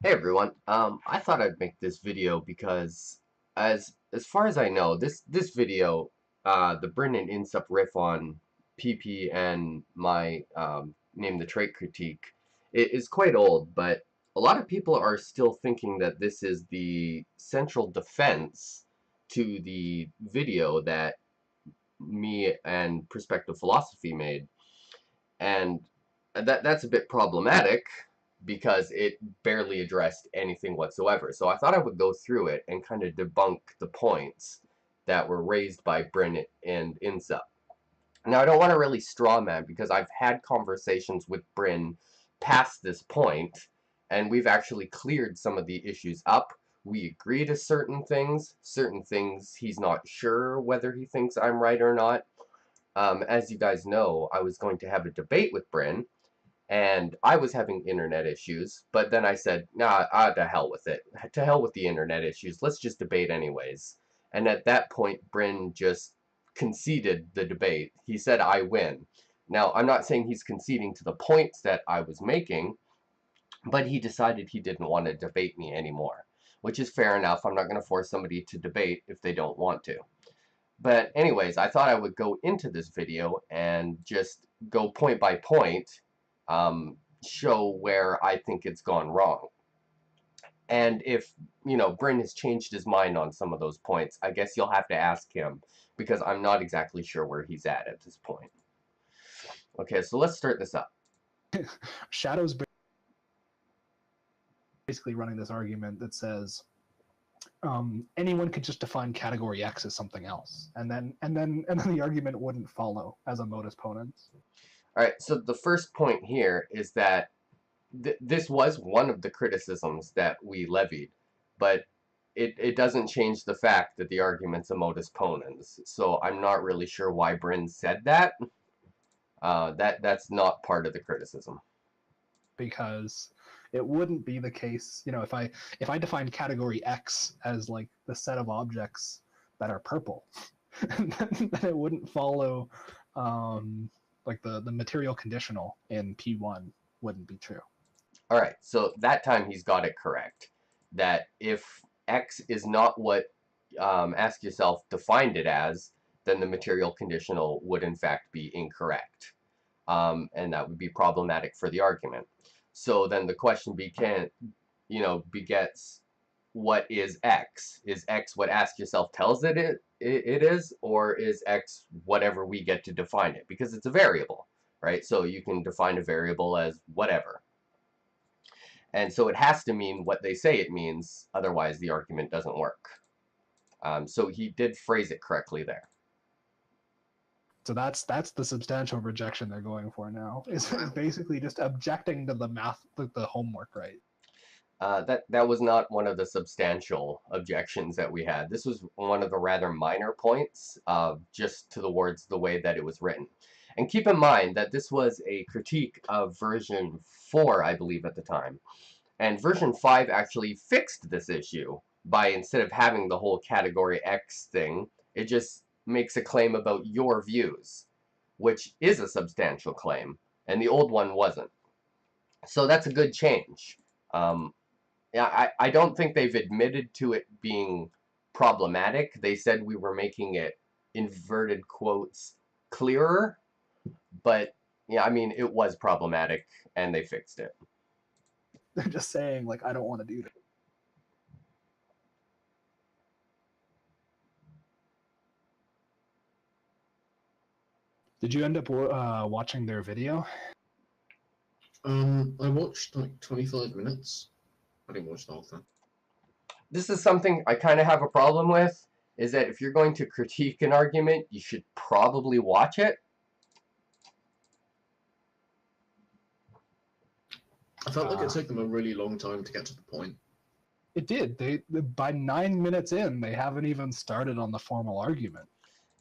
Hey everyone. I thought I'd make this video because as far as I know, this video, the Bryn and Insup riff on PP and my name the trait critique, it is quite old, but a lot of people are still thinking that this is the central defense to the video that me and Perspective Philosophy made. And that's a bit problematic because it barely addressed anything whatsoever. So I thought I would go through it and kind of debunk the points that were raised by Bryn and Insup. Now, I don't want to really straw man because I've had conversations with Bryn past this point, and we've actually cleared some of the issues up. We agree to certain things he's not sure whether he thinks I'm right or not. As you guys know, I was going to have a debate with Bryn, and I was having internet issues, but then I said, nah, to hell with it. To hell with the internet issues. Let's just debate anyways. And at that point, Bryn just conceded the debate. He said, I win. Now, I'm not saying he's conceding to the points that I was making, but he decided he didn't want to debate me anymore, which is fair enough. I'm not going to force somebody to debate if they don't want to. But anyways, I thought I would go into this video and just go point by point, show where I think it's gone wrong. And if, Bryn has changed his mind on some of those points, I guess you'll have to ask him, because I'm not exactly sure where he's at this point. Okay, so let's start this up. Shadow's basically running this argument that says anyone could just define category X as something else, and then the argument wouldn't follow as a modus ponens. All right, so the first point here is that this was one of the criticisms that we levied, but it doesn't change the fact that the argument's a modus ponens. So I'm not really sure why Bryn said that. That's not part of the criticism. Because it wouldn't be the case, if I defined category X as like the set of objects that are purple, then it wouldn't follow like the material conditional in P1 wouldn't be true. All right, so that time he's got it correct. That if X is not what Ask Yourself defined it as, then the material conditional would in fact be incorrect. And that would be problematic for the argument. So then the question begets, what is X? Is X what Ask Yourself tells it is, or is X whatever we get to define it? Because it's a variable, right? So you can define a variable as whatever. And so it has to mean what they say it means, otherwise the argument doesn't work. So he did phrase it correctly there. So that's the substantial rejection they're going for now. Is basically just objecting to the math, the homework, right? That was not one of the substantial objections that we had. This was one of the rather minor points, just towards the way that it was written. And keep in mind that this was a critique of version 4, I believe, at the time. And version 5 actually fixed this issue by, instead of having the whole category X thing, it just makes a claim about your views, which is a substantial claim, and the old one wasn't. So that's a good change. Yeah, I don't think they've admitted to it being problematic. They said we were making it, inverted quotes, clearer, but yeah, I mean, it was problematic, and they fixed it. They're just saying, like, I don't want to do that. Did you end up watching their video? I watched like 25 minutes. I didn't watch the whole thing. This is something I kind of have a problem with, is that if you're going to critique an argument, you should probably watch it. I felt like it took them a really long time to get to the point. It did. They by 9 minutes in, they haven't even started on the formal argument.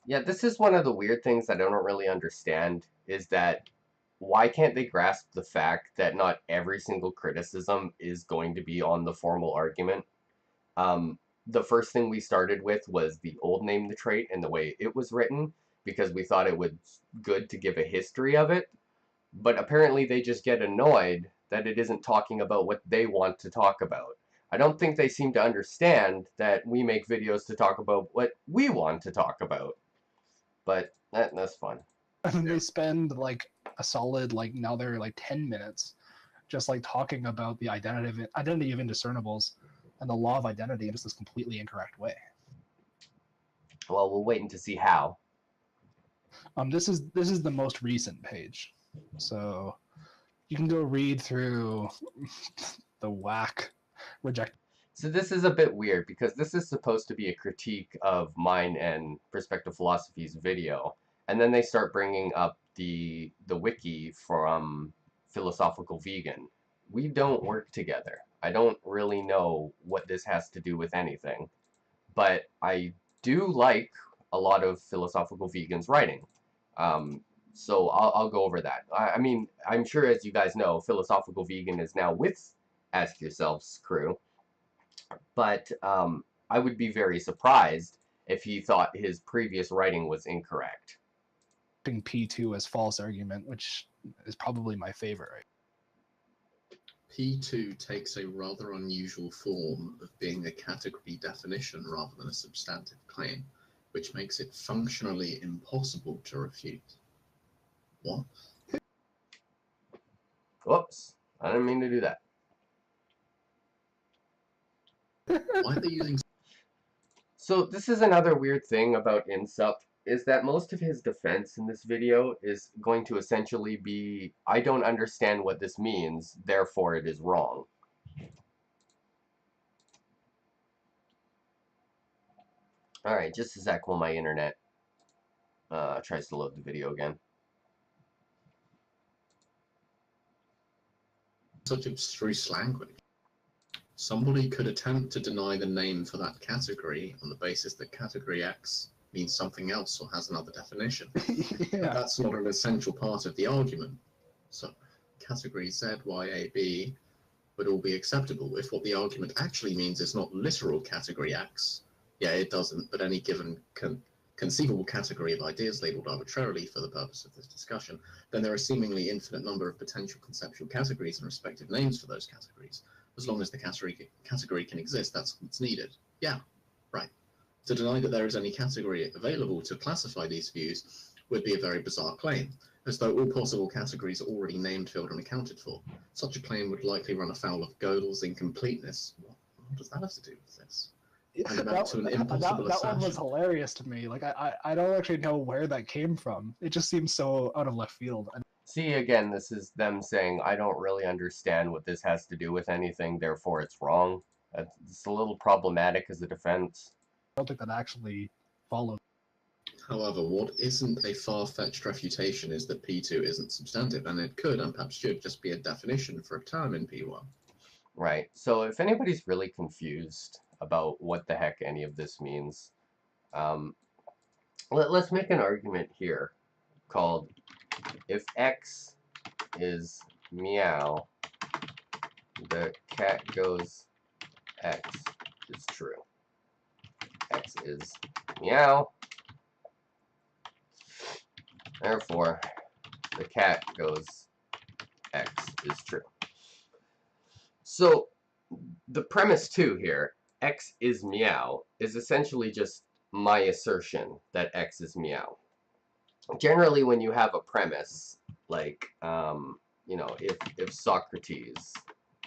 Yeah, this is one of the weird things that I don't really understand, is that why can't they grasp the fact that not every single criticism is going to be on the formal argument? The first thing we started with was the old name the trait and the way it was written, because we thought it was good to give a history of it. But apparently they just get annoyed that it isn't talking about what they want to talk about. I don't think they seem to understand that we make videos to talk about what we want to talk about. But that's fun. And they spend like a solid now they're 10 minutes just talking about the identity of indiscernibles and the law of identity in just this completely incorrect way. Well, we'll wait to see how. This is the most recent page, so you can go read through the whack reject. So this is a bit weird because this is supposed to be a critique of mine and Perspective Philosophy's video, and then they start bringing up the wiki from Philosophical Vegan. We don't work together. I don't really know what this has to do with anything, but I do like a lot of Philosophical Vegan's writing. So I'll go over that. I mean, I'm sure as you guys know, Philosophical Vegan is now with Ask Yourselves crew, but I would be very surprised if he thought his previous writing was incorrect. P2 as false argument, which is probably my favorite. P2 takes a rather unusual form of being a category definition rather than a substantive claim, which makes it functionally impossible to refute. What? Whoops, I didn't mean to do that. Why are they using... So this is another weird thing about Insup, is that most of his defense in this video is going to essentially be, I don't understand what this means, therefore it is wrong. Alright, just a sec while my internet tries to load the video again. Such abstruse language. Somebody could attempt to deny the name for that category on the basis that category X means something else or has another definition. Yeah. That's not an essential part of the argument. So category Z, Y, A, B would all be acceptable if what the argument actually means is not literal category X. Yeah, it doesn't, but any given conceivable category of ideas labeled arbitrarily for the purpose of this discussion, then there are a seemingly infinite number of potential conceptual categories and respective names for those categories. As long as the category can exist, that's what's needed. Yeah, right. To deny that there is any category available to classify these views would be a very bizarre claim, as though all possible categories are already named, filled, and accounted for. Such a claim would likely run afoul of Gödel's incompleteness. What does that have to do with this? And amount to an impossible that one was assertion. hilarious to me. I don't actually know where that came from. It just seems so out of left field. See, again, this is them saying, I don't really understand what this has to do with anything, therefore it's wrong. It's a little problematic as a defense. I don't think that actually follows. However, what isn't a far-fetched refutation is that P2 isn't substantive, and it could, and perhaps should, just be a definition for a term in P1. Right, so if anybody's really confused about what the heck any of this means, let's make an argument here called, if X is meow, the cat goes X is true. X is meow, therefore the cat goes X is true. So the premise too here, X is meow, is essentially just my assertion that X is meow. Generally, when you have a premise, like, you know, if Socrates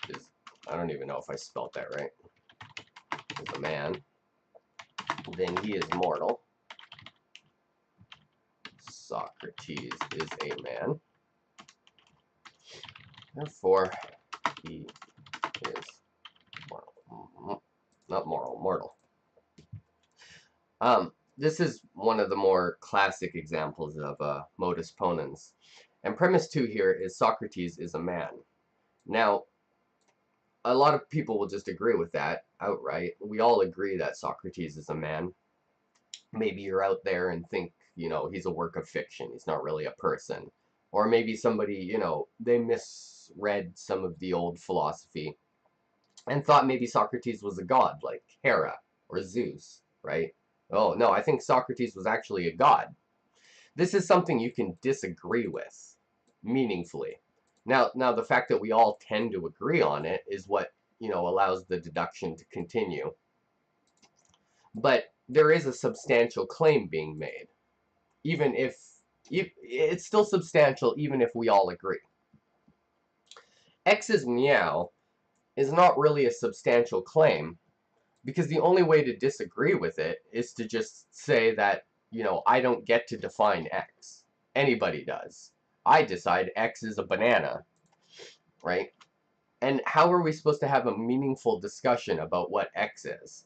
is, I don't even know if I spelled that right, is a man, then he is mortal. Socrates is a man. Therefore, he is mortal. Not moral, mortal. This is one of the more classic examples of modus ponens. And premise 2 here is Socrates is a man. Now, a lot of people will just agree with that outright. We all agree that Socrates is a man. Maybe you're out there and think, you know, he's a work of fiction. He's not really a person. Or maybe somebody, you know, they misread some of the old philosophy and thought maybe Socrates was a god, like Hera or Zeus, right? Oh, no, I think Socrates was actually a god. This is something you can disagree with meaningfully. Now the fact that we all tend to agree on it is what, allows the deduction to continue. But there is a substantial claim being made, even if it's still substantial, even if we all agree. X's meow is not really a substantial claim, because the only way to disagree with it is to just say that, I don't get to define X. Anybody does. I decide X is a banana, right? And how are we supposed to have a meaningful discussion about what X is?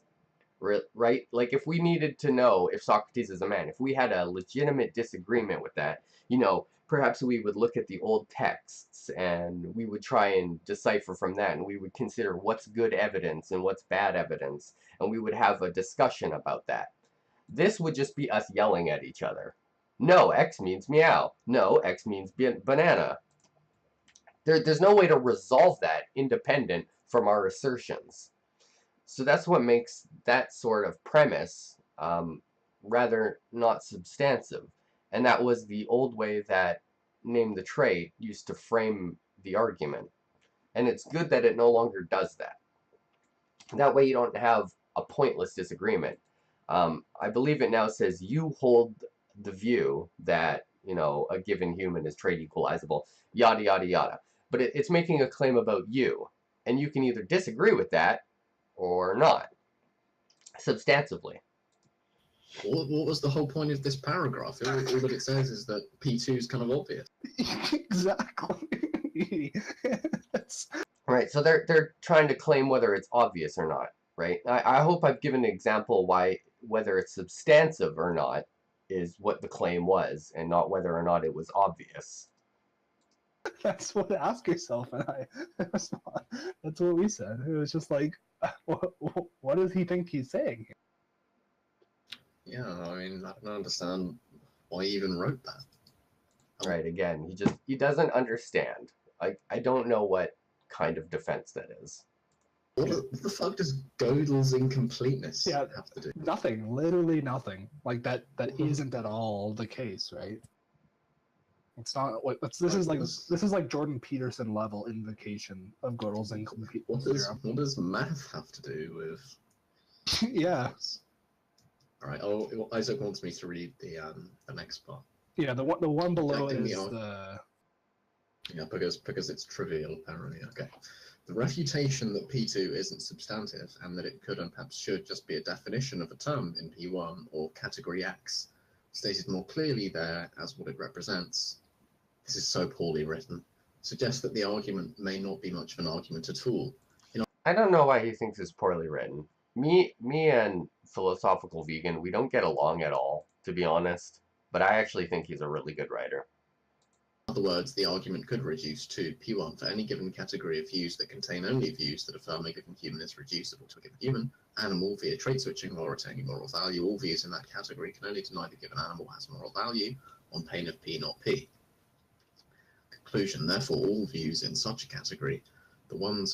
Right? Like, if we needed to know if Socrates is a man, if we had a legitimate disagreement with that, perhaps we would look at the old texts and we would try and decipher from that, and we would consider what's good evidence and what's bad evidence, and we would have a discussion about that. This would just be us yelling at each other. No, X means meow. No, X means banana. There's no way to resolve that independent from our assertions. So that's what makes that sort of premise rather not substantive. And that was the old way that Name the Trait used to frame the argument. And it's good that it no longer does that. That way you don't have a pointless disagreement. I believe it now says you hold the view that, a given human is trait equalizable, yada, yada, yada. But it's making a claim about you. And you can either disagree with that or not, substantively. What was the whole point of this paragraph? All that it says is that P2 is kind of obvious. Exactly. Right, so they're trying to claim whether it's obvious or not, right? I hope I've given an example why whether it's substantive or not is what the claim was, and not whether or not it was obvious. That's what to ask yourself, and that's what we said. It was just like, what does he think he's saying? Yeah, I mean, I don't understand why he even wrote that. Right, again, he doesn't understand. I don't know what kind of defense that is. What the fuck does Gödel's incompleteness have to do? Nothing, literally nothing. Like that isn't at all the case, right? It's not. This is like Jordan Peterson level invocation of Gödel's incompleteness. What does math have to do with? Yeah. All right. Oh, Isaac wants me to read the next part. Yeah, the one below is the. Yeah, because it's trivial apparently. Okay. The refutation that P2 isn't substantive and that it could and perhaps should just be a definition of a term in P1 or category X, stated more clearly there as what it represents. This is so poorly written. Suggests that the argument may not be much of an argument at all. I don't know why he thinks it's poorly written. Me and Philosophical Vegan, we don't get along at all, to be honest. But I actually think he's a really good writer. In other words, the argument could reduce to P1 for any given category of views that contain only views that affirm a given human is reducible to a given human animal via trait switching while retaining moral value. All views in that category can only deny the given animal has moral value on pain of P not P. Conclusion: therefore, all views in such a category, the one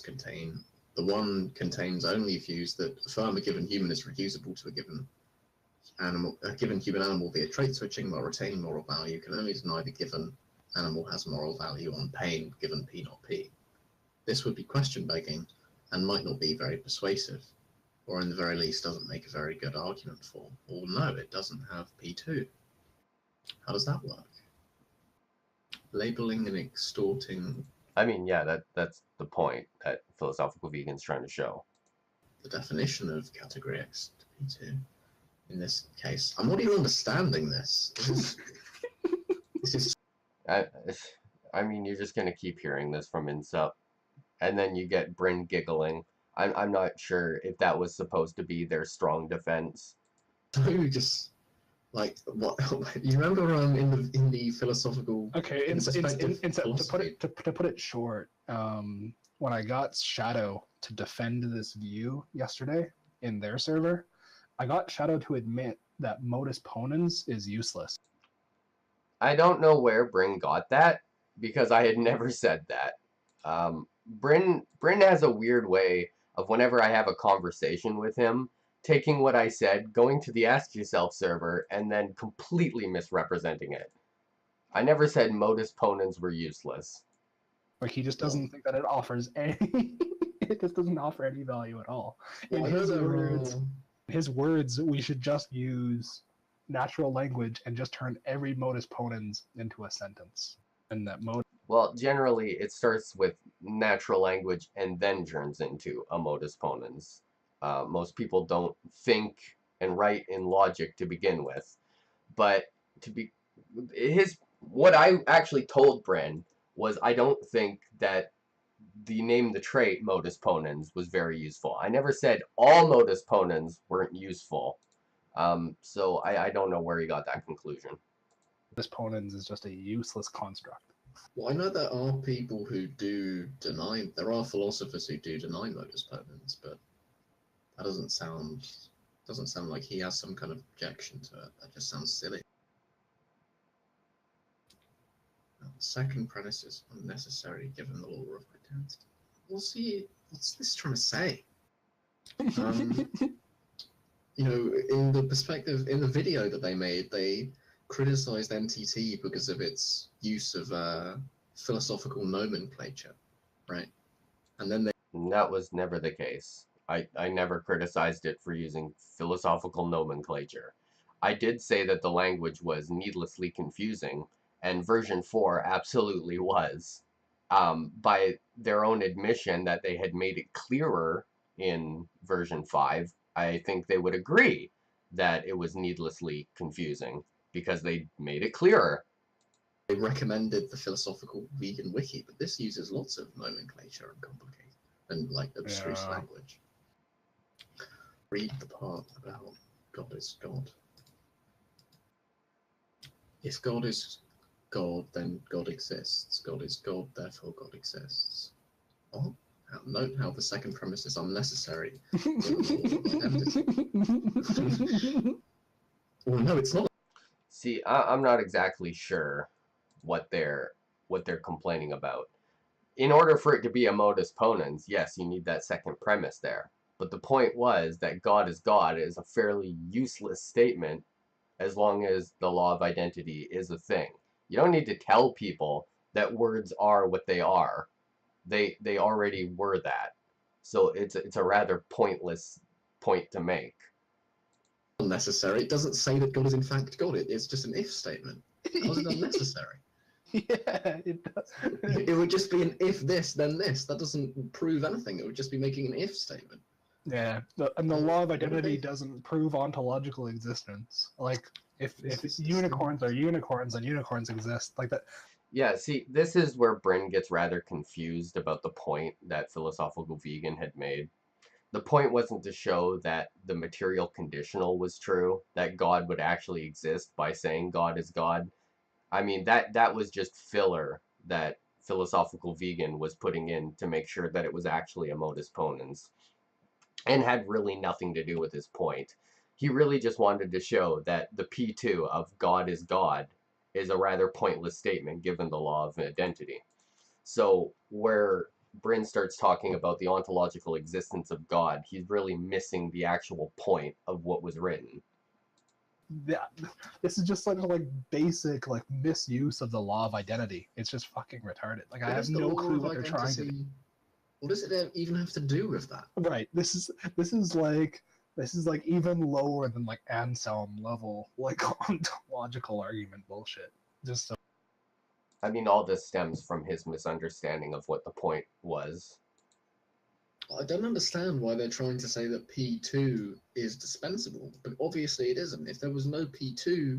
contains only views that affirm a given human is reducible to a given human animal via trait switching while retaining moral value can only deny the given animal has moral value on pain given P not P. This would be question begging and might not be very persuasive, or in the very least doesn't make a very good argument for, or no, it doesn't have P2. How does that work? Labeling and extorting. I mean, yeah, that's the point that Philosophical Vegan's trying to show. The definition of category X to P2 in this case. I'm not even understanding this. This is I mean, you're just gonna keep hearing this from Insup, and then you get Bryn giggling. I'm not sure if that was supposed to be their strong defense. So just like what you remember in the philosophical. Okay, to put it short, when I got Shadow to defend this view yesterday in their server, I got Shadow to admit that modus ponens is useless. I don't know where Bryn got that, because I had never said that. Bryn has a weird way of, whenever I have a conversation with him, taking what I said, going to the Ask Yourself server, and then completely misrepresenting it. I never said modus ponens were useless. Like he just Well, doesn't think that it offers any. It just doesn't offer any value at all. In I know his there words, are. his words, we should just use natural language and just turn every modus ponens into a sentence. And that mode. Well, generally, it starts with natural language and then turns into a modus ponens. Most people don't think and write in logic to begin with, but to be what I actually told Bryn was I don't think that the name the trait modus ponens was very useful. I never said all modus ponens weren't useful. So I don't know where he got that conclusion. Modus ponens is just a useless construct. Well, I know there are people who do deny. There are philosophers who do deny modus ponens, but that doesn't sound like he has some kind of objection to it. That just sounds silly. Now, the second premise is unnecessary given the law of identity. What's this trying to say? In the perspective, in the video that they made, they criticized NTT because of its use of philosophical nomenclature, right? And then That was never the case. I never criticized it for using philosophical nomenclature. I did say that the language was needlessly confusing, and version 4 absolutely was. By their own admission that they had made it clearer in version 5, I think they would agree that it was needlessly confusing because they made it clearer. they recommended the philosophical vegan wiki, but this uses lots of nomenclature and complicated and like abstruse language. Read the part about God is God. If God is God, then God exists. God is God, therefore God exists. Oh, note how the second premise is unnecessary. Well, no, it's not. See, I'm not exactly sure what they're complaining about. In order for it to be a modus ponens, yes, you need that second premise there. But the point was that God is a fairly useless statement as long as the law of identity is a thing. You don't need to tell people that words are what they are. They already were that. So it's a rather pointless point to make. Unnecessary. It doesn't say that God is in fact God. It's just an if statement. How is it unnecessary? Yeah, it does. It would just be an if this, then this. That doesn't prove anything. It would just be making an if statement. Yeah, and the law of identity doesn't prove ontological existence. Like, if unicorns are unicorns, then unicorns exist. Like that. Yeah, see, this is where Bryn gets rather confused about the point that Philosophical Vegan had made. The point wasn't to show that the material conditional was true, that God would actually exist by saying God is God. I mean, that was just filler that Philosophical Vegan was putting in to make sure that it was actually a modus ponens, and had really nothing to do with his point. He really just wanted to show that the P2 of God is God is a rather pointless statement given the law of identity. So where Bryn starts talking about the ontological existence of God, he's really missing the actual point of what was written. Yeah, this is just like basic like misuse of the law of identity. It's just fucking retarded. Like I have no clue what they're trying to do. What does it even have to do with that? Right. This is like even lower than like Anselm level like ontological argument bullshit. Just so. I mean, all this stems from his misunderstanding of what the point was. I don't understand why they're trying to say that P2 is dispensable, but obviously it isn't. If there was no P2,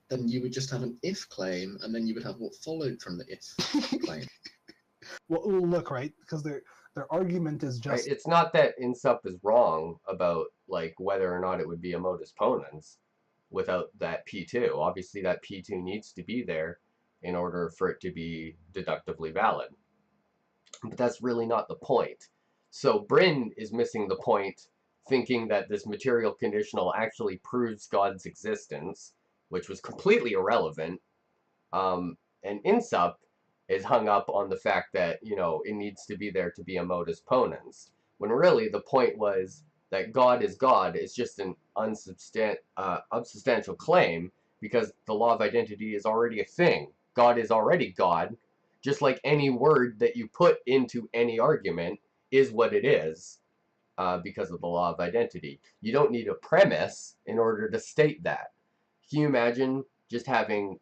then you would just have an if claim, and then you would have what followed from the if claim. Well, look, right? Because their argument is just... Right? It's not that Insup is wrong about like whether or not it would be a modus ponens without that P2. Obviously, that P2 needs to be there in order for it to be deductively valid. But that's really not the point. So Bryn is missing the point, thinking that this material conditional actually proves God's existence, which was completely irrelevant. And Insup is hung up on the fact that, it needs to be there to be a modus ponens, when really the point was that God is just an unsubstantial claim, because the law of identity is already a thing. God is already God, just like any word that you put into any argument is what it is, because of the law of identity. You don't need a premise in order to state that. Can you imagine just having,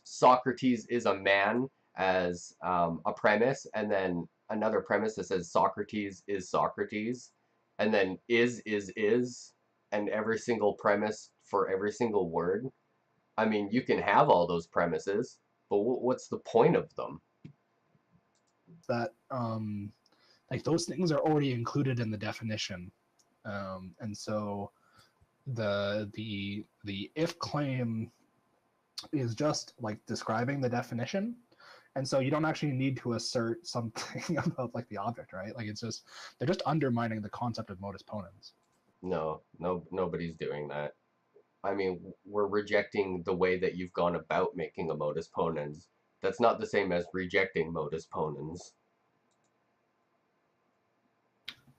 Socrates is a man as a premise, and then another premise that says Socrates, and then is, and every single premise for every single word? I mean, you can have all those premises, but what's the point of them? That like those things are already included in the definition, and so the if claim is just like describing the definition, and so you don't actually need to assert something about like the object, right? Like it's just they're just undermining the concept of modus ponens. No, nobody's doing that. I mean, we're rejecting the way that you've gone about making a modus ponens. That's not the same as rejecting modus ponens.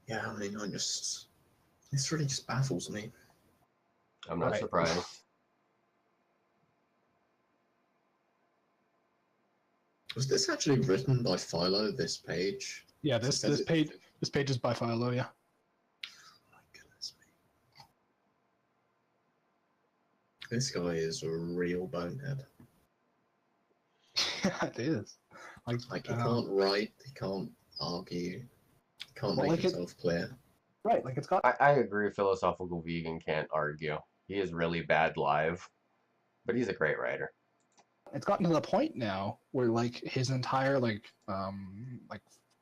Yeah, I mean, this really just baffles me. I'm not surprised. Was this actually written by Philo, this page? Yeah, this page is by Philo, yeah. My goodness me. This guy is a real bonehead. Yeah, it is. Like he can't write, he can't argue, he can't make himself clear. Right, like it's got... I agree, philosophical vegan can't argue. He is really bad live, but he's a great writer. It's gotten to the point now where like his entire like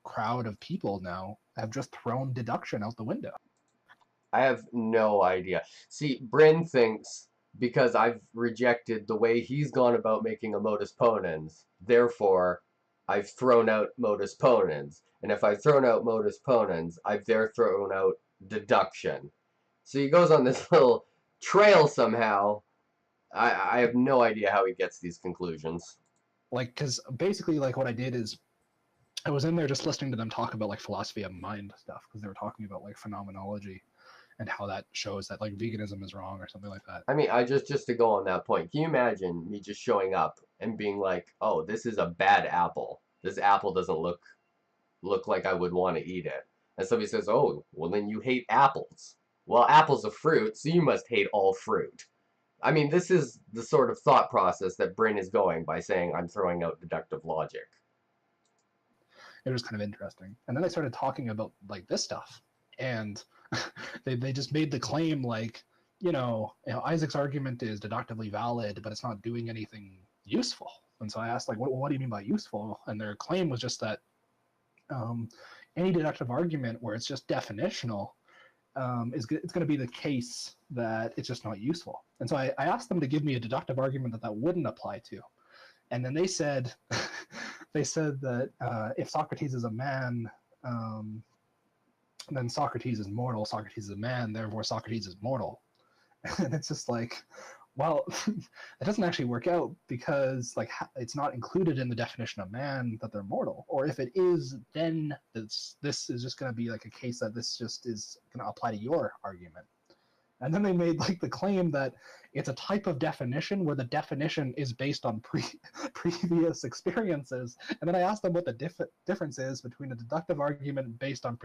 crowd of people now have just thrown deduction out the window. I have no idea. See, Bryn thinks because I've rejected the way he's gone about making a modus ponens, therefore I've thrown out modus ponens. And if I've thrown out modus ponens, I've there thrown out deduction. So he goes on this little trail somehow. I have no idea how he gets these conclusions. Like, because basically, like, what I did is I was in there just listening to them talk about, like, philosophy of mind stuff, because they were talking about, like, phenomenology and how that shows that, like, veganism is wrong or something like that. I mean, just to go on that point, can you imagine me just showing up and being like, oh, this is a bad apple. This apple doesn't look like I would want to eat it. And somebody says, oh, well, then you hate apples. Well, apple's a fruit, so you must hate all fruit. I mean, this is the sort of thought process that Bryn is going by saying I'm throwing out deductive logic. It was kind of interesting. And then they started talking about, like, this stuff. And they just made the claim, like, Isaac's argument is deductively valid, but it's not doing anything useful. And so I asked, like, what do you mean by useful? And their claim was just that any deductive argument where it's just definitional, it's going to be the case that it's just not useful. And so I asked them to give me a deductive argument that wouldn't apply to. And then they said, that if Socrates is a man, then Socrates is mortal. Socrates is a man, therefore Socrates is mortal. And it's just like, well, it doesn't actually work out because like it's not included in the definition of man that they're mortal. Or if it is, then this is just going to be like a case that this just is going to apply to your argument. And then they made like the claim that it's a type of definition where the definition is based on previous experiences. And then I asked them what the difference is between a deductive argument based on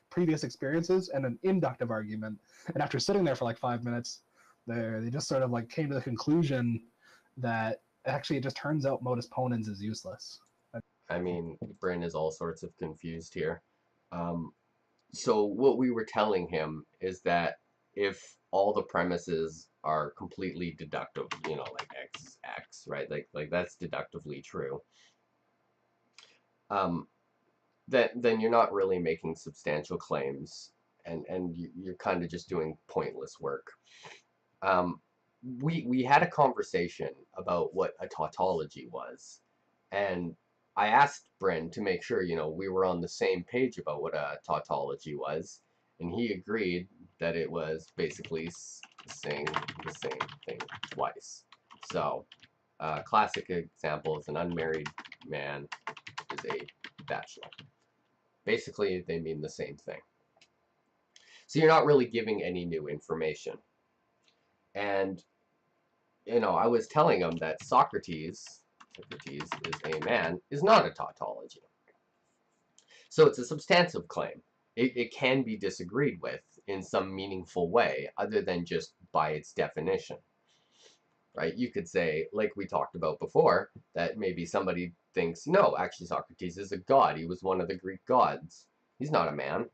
previous experiences and an inductive argument. And after sitting there for like 5 minutes, they just sort of like came to the conclusion that actually it just turns out modus ponens is useless. I mean, Bryn is all sorts of confused here. So what we were telling him is that if all the premises are completely deductive, like x, right? Like that's deductively true. Then you're not really making substantial claims, and you're kind of just doing pointless work. We had a conversation about what a tautology was, and I asked Bryn to make sure we were on the same page about what a tautology was, and he agreed that it was basically saying the same thing twice. So, classic example is an unmarried man is a bachelor. Basically, they mean the same thing. So you're not really giving any new information. And, I was telling him that Socrates Socrates is a man is not a tautology. So it's a substantive claim. It can be disagreed with in some meaningful way other than just by its definition. Right? You could say, like we talked about before, that maybe somebody thinks, no, actually Socrates is a god. He was one of the Greek gods. He's not a man.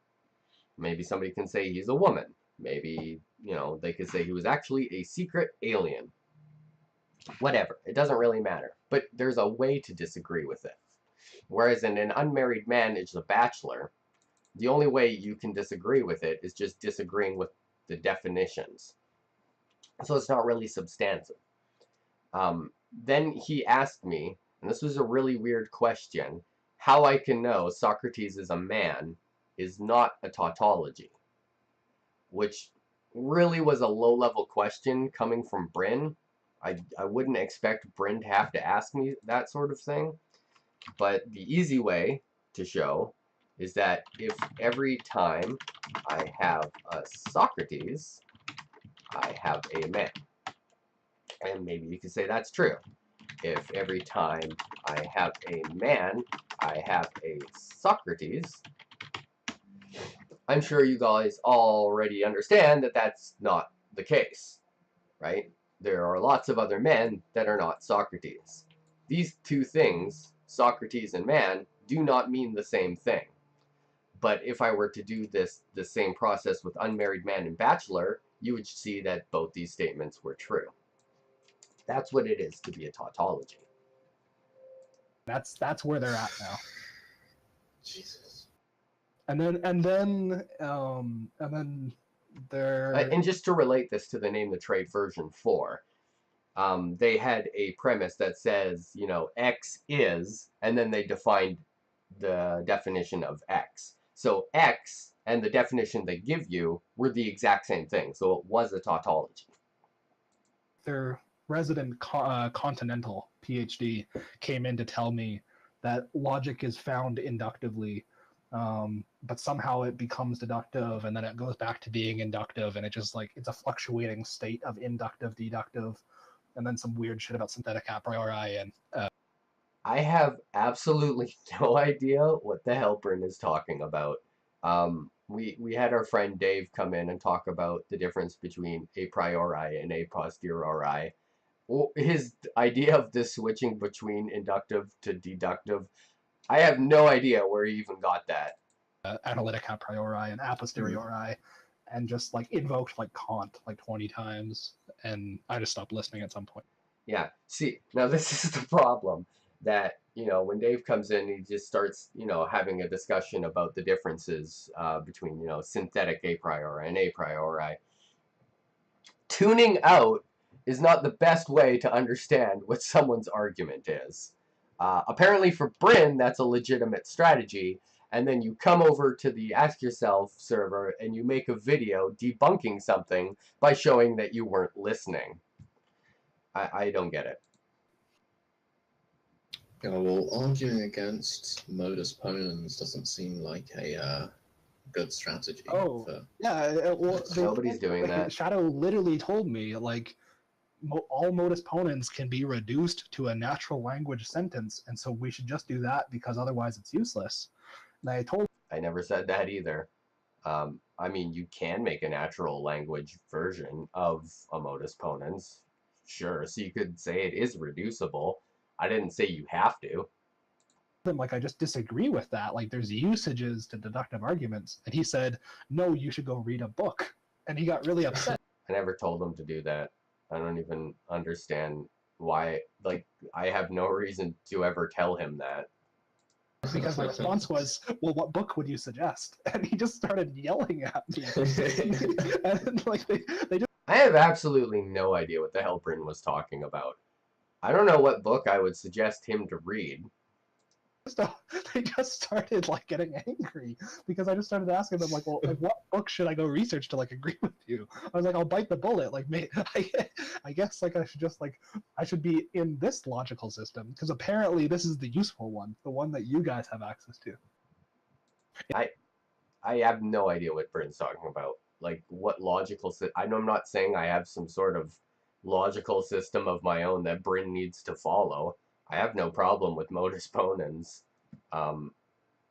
Maybe somebody can say he's a woman. Maybe, they could say he was actually a secret alien. Whatever. It doesn't really matter. But there's a way to disagree with it. Whereas in an unmarried man is a bachelor, the only way you can disagree with it is just disagreeing with the definitions. So it's not really substantive. Then he asked me, and this was a really weird question, how I can know Socrates is a man is not a tautology, which really was a low-level question coming from Bryn. I wouldn't expect Bryn to have to ask me that sort of thing, but the easy way to show is that if every time I have a Socrates, I have a man. And maybe you could say that's true. If every time I have a man, I have a Socrates, I'm sure you guys already understand that that's not the case, right? There are lots of other men that are not Socrates. These two things, Socrates and man, do not mean the same thing. But if I were to do the same process with unmarried man and bachelor, you would see that both these statements were true. That's what it is to be a tautology. That's where they're at now. Jesus. And then they're And just to relate this to the Name the Trade version 4, they had a premise that says, X is, and then they defined the definition of X. So X and the definition they give you were the exact same thing. So it was a tautology. their resident continental PhD came in to tell me that logic is found inductively, but somehow it becomes deductive, and then it goes back to being inductive, and it's a fluctuating state of inductive, deductive, and then some weird shit about synthetic a priori. And I have absolutely no idea what the hell Bryn is talking about. We had our friend Dave come in and talk about the difference between a priori and a posteriori. His idea of this switching between inductive to deductive, I have no idea where he even got that. Analytic a priori and a posteriori, and just invoked Kant 20 times, and I just stopped listening at some point. Yeah, see, now this is the problem, that, when Dave comes in, he just starts, having a discussion about the differences between, synthetic a priori and a priori. Tuning out is not the best way to understand what someone's argument is. Apparently for Bryn, that's a legitimate strategy, and then you come over to the Ask Yourself server and you make a video debunking something by showing that you weren't listening. I don't get it. Yeah, well, arguing against modus ponens doesn't seem like a good strategy. Yeah, well, Nobody's doing that. Shadow literally told me, all modus ponens can be reduced to a natural language sentence, and so we should just do that because otherwise it's useless. And I never said that either. I mean, you can make a natural language version of a modus ponens. Sure, so you could say it is reducible. I didn't say you have to. I just disagree with that. There's usages to deductive arguments, and he said, no, you should go read a book. And he got really upset. I never told him to do that. I don't even understand why. I have no reason to ever tell him that. Because my response was, well, what book would you suggest? And he just started yelling at me. And they just... I have absolutely no idea what the hell Bryn was talking about. I don't know what book I would suggest him to read. They just started getting angry because I just started asking them what book should I go research to agree with you? I was like, I'll bite the bullet. I guess I should just I should be in this logical system because apparently this is the useful one, the one that you guys have access to. I have no idea what Bryn's talking about. What logical I'm not saying I have some sort of logical system of my own that Bryn needs to follow. I have no problem with modus ponens. Um,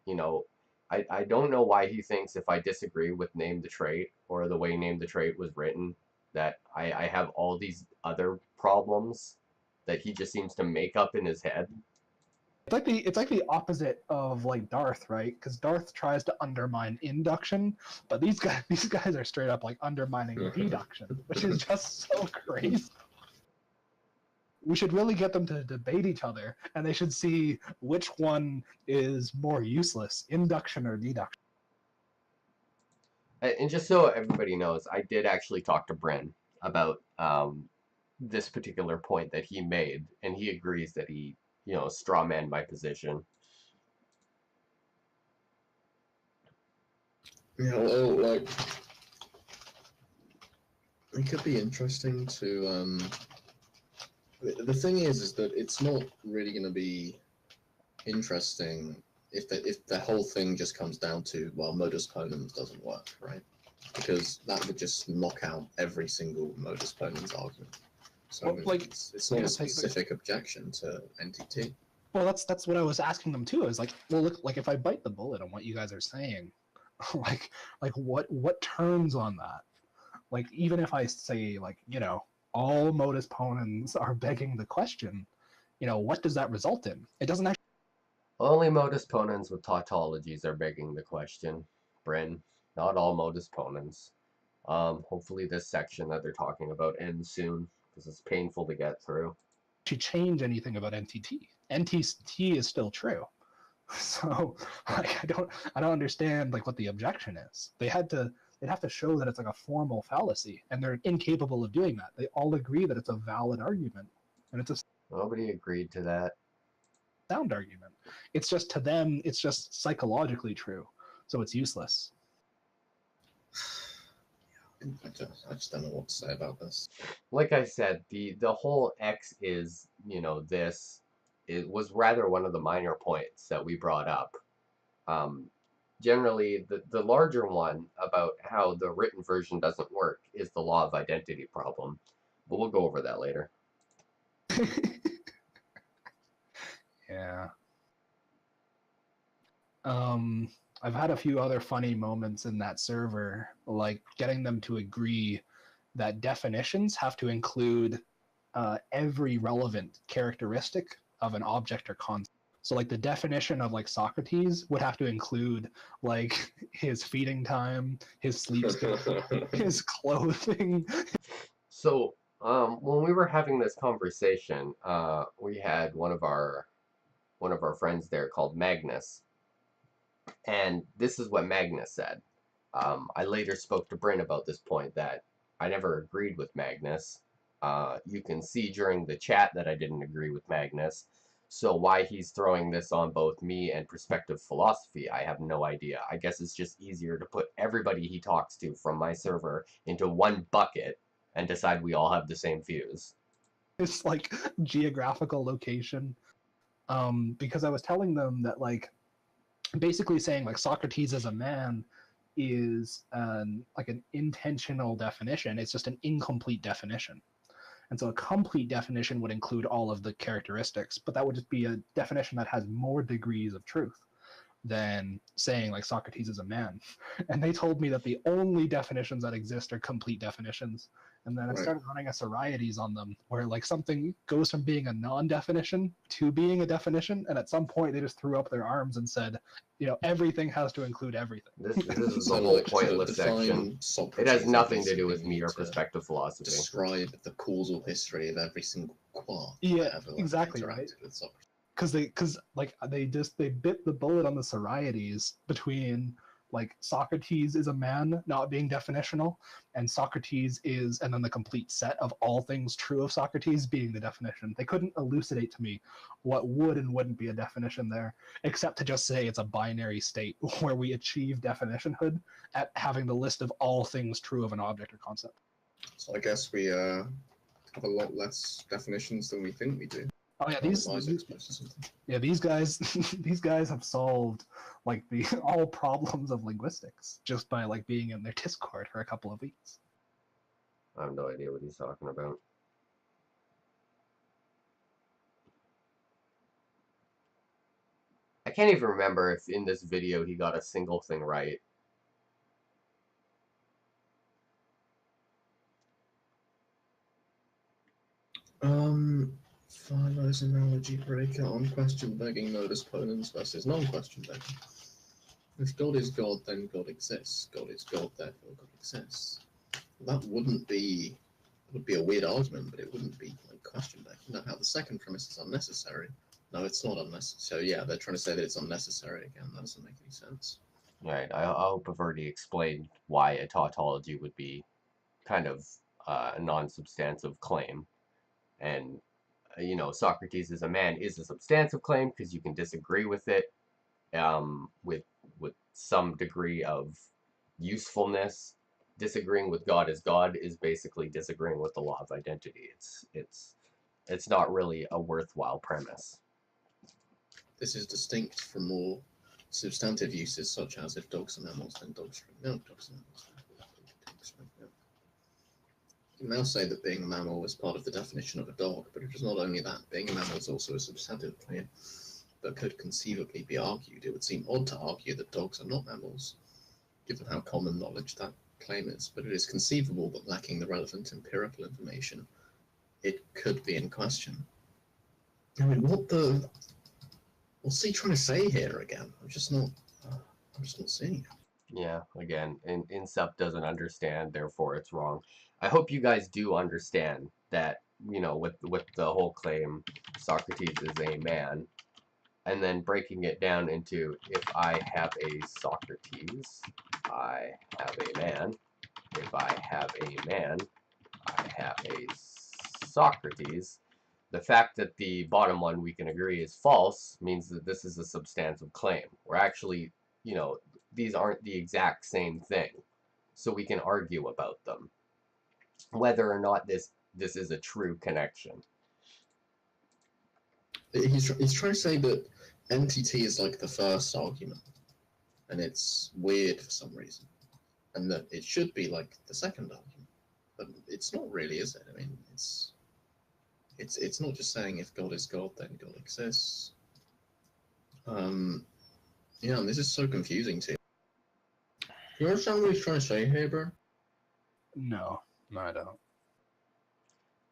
you know, I don't know why he thinks if I disagree with name the trait or the way name the trait was written that I have all these other problems that he just seems to make up in his head. It's like the opposite of like Darth, right? Because Darth tries to undermine induction, but these guys are straight up like undermining deduction, which is just so crazy. We should really get them to debate each other, and they should see which one is more useless, induction or deduction. And just so everybody knows, I did actually talk to Bryn about this particular point that he made, and he agrees that he, strawman my position. Yeah, well, like, it could be interesting to. The thing is that it's not really going to be interesting if the whole thing just comes down to, well, modus ponens doesn't work, right? Because that would just knock out every single modus ponens argument. So Well, like, it's not yeah, a specific objection to NTT. Well, that's what I was asking them too. Is like, well, look, like if I bite the bullet on what you guys are saying, like what turns on that? Like even if I say like all modus ponens are begging the question, what does that result in? It doesn't actually. Only modus ponens with tautologies are begging the question, Bryn. Not all modus ponens. Hopefully this section that they're talking about ends soon, because it's painful to get through. Change anything about NTT. NTT is still true. So like I don't understand like what the objection is. They'd have to show that it's like a formal fallacy, and they're incapable of doing that. They all agree that it's a valid argument, and it's a Nobody agreed to that. sound argument. It's just to them, it's just psychologically true, so it's useless. I just don't know what to say about this. Like I said, the whole X is, this, it was rather one of the minor points that we brought up. Generally, the larger one about how the written version doesn't work is the law of identity problem, but we'll go over that later. Yeah. I've had a few other funny moments in that server, like getting them to agree that definitions have to include every relevant characteristic of an object or concept. So, like the definition of like Socrates would have to include like his feeding time, his sleep schedule, his clothing. So, when we were having this conversation, we had one of our friends there called Magnus, and this is what Magnus said. I later spoke to Bryn about this point that I never agreed with Magnus. You can see during the chat that I didn't agree with Magnus. So why he's throwing this on both me and perspective philosophy, I have no idea. I guess it's just easier to put everybody he talks to from my server into one bucket and decide we all have the same views. This like geographical location. Because I was telling them that like basically saying like Socrates as a man is like an intentional definition. It's just an incomplete definition. And so a complete definition would include all of the characteristics, but that would just be a definition that has more degrees of truth than saying like Socrates is a man. And they told me that the only definitions that exist are complete definitions. And then I started running a Soriades on them where like something goes from being a non-definition to being a definition. And at some point they just threw up their arms and said, everything has to include everything. This is the whole pointless section. It has nothing to do with me or perspective philosophy. Describe the causal history of every single quark. Yeah, exactly, right? Because they bit the bullet on the Soriades between like Socrates is a man not being definitional, and Socrates is, and then the complete set of all things true of Socrates being the definition. They couldn't elucidate to me what would and wouldn't be a definition there, except to just say it's a binary state where we achieve definitionhood at having the list of all things true of an object or concept. So I guess we have a lot less definitions than we think we do. Oh yeah, these guys these guys have solved like all problems of linguistics just by like being in their Discord for a couple of weeks. I have no idea what he's talking about. can't even remember if in this video he got a single thing right. Philo's analogy breaker on question begging modus ponens versus non-question begging. If God is God, then God exists. God is God, therefore God exists. That would be a weird argument, but it wouldn't be like question begging. No, how the second premise is unnecessary. No, it's not unnecessary. So yeah, they're trying to say that it's unnecessary again. That doesn't make any sense. Right. I hope I've already explained why a tautology would be kind of a non-substantive claim, and Socrates as a man is a substantive claim because you can disagree with it, with some degree of usefulness. Disagreeing with God as God is basically disagreeing with the law of identity. It's not really a worthwhile premise. This is distinct from more substantive uses, such as if dogs are mammals, then dogs drink milk. Dogs are mammals, then pigs drink milk. You can now say that being a mammal is part of the definition of a dog, but it is not only that. Being a mammal is also a substantive claim that could conceivably be argued. It would seem odd to argue that dogs are not mammals, given how common knowledge that claim is, but it is conceivable that lacking the relevant empirical information, it could be in question. I mean, what's he trying to say here again? I'm just not seeing it. Yeah, again, Insup doesn't understand, therefore it's wrong. I hope you guys do understand that, with the whole claim, Socrates is a man, and then breaking it down into if I have a Socrates, I have a man. If I have a man, I have a Socrates. The fact that the bottom one we can agree is false means that this is a substantive claim. We're actually, these aren't the exact same thing. So we can argue about them. Whether or not this is a true connection. He's trying to say that NTT is like the first argument, and it's weird for some reason, and that it should be like the second argument, but it's not really, is it? I mean, it's not just saying if God is God, then God exists. Yeah, and this is so confusing too. You understand what he's trying to say here, bro? No, I don't.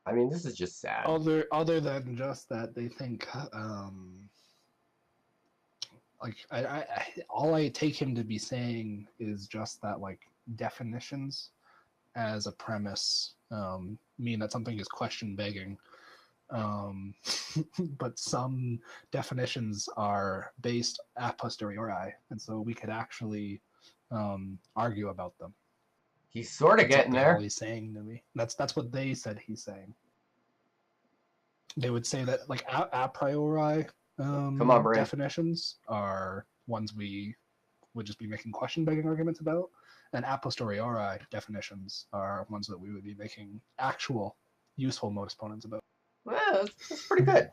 I mean, this is just sad. Other than just that they think, like I all I take him to be saying is just that like definitions as a premise mean that something is question begging. But some definitions are based a posteriori, and so we could actually argue about them. He's sort of getting there. All he's saying to me. That's what they said he's saying. They would say that like a priori Come on, Bryn. definitions are ones we would just be making question begging arguments about, and a posteriori definitions are ones that we would be making actual useful modus ponens about. Well, that's pretty good.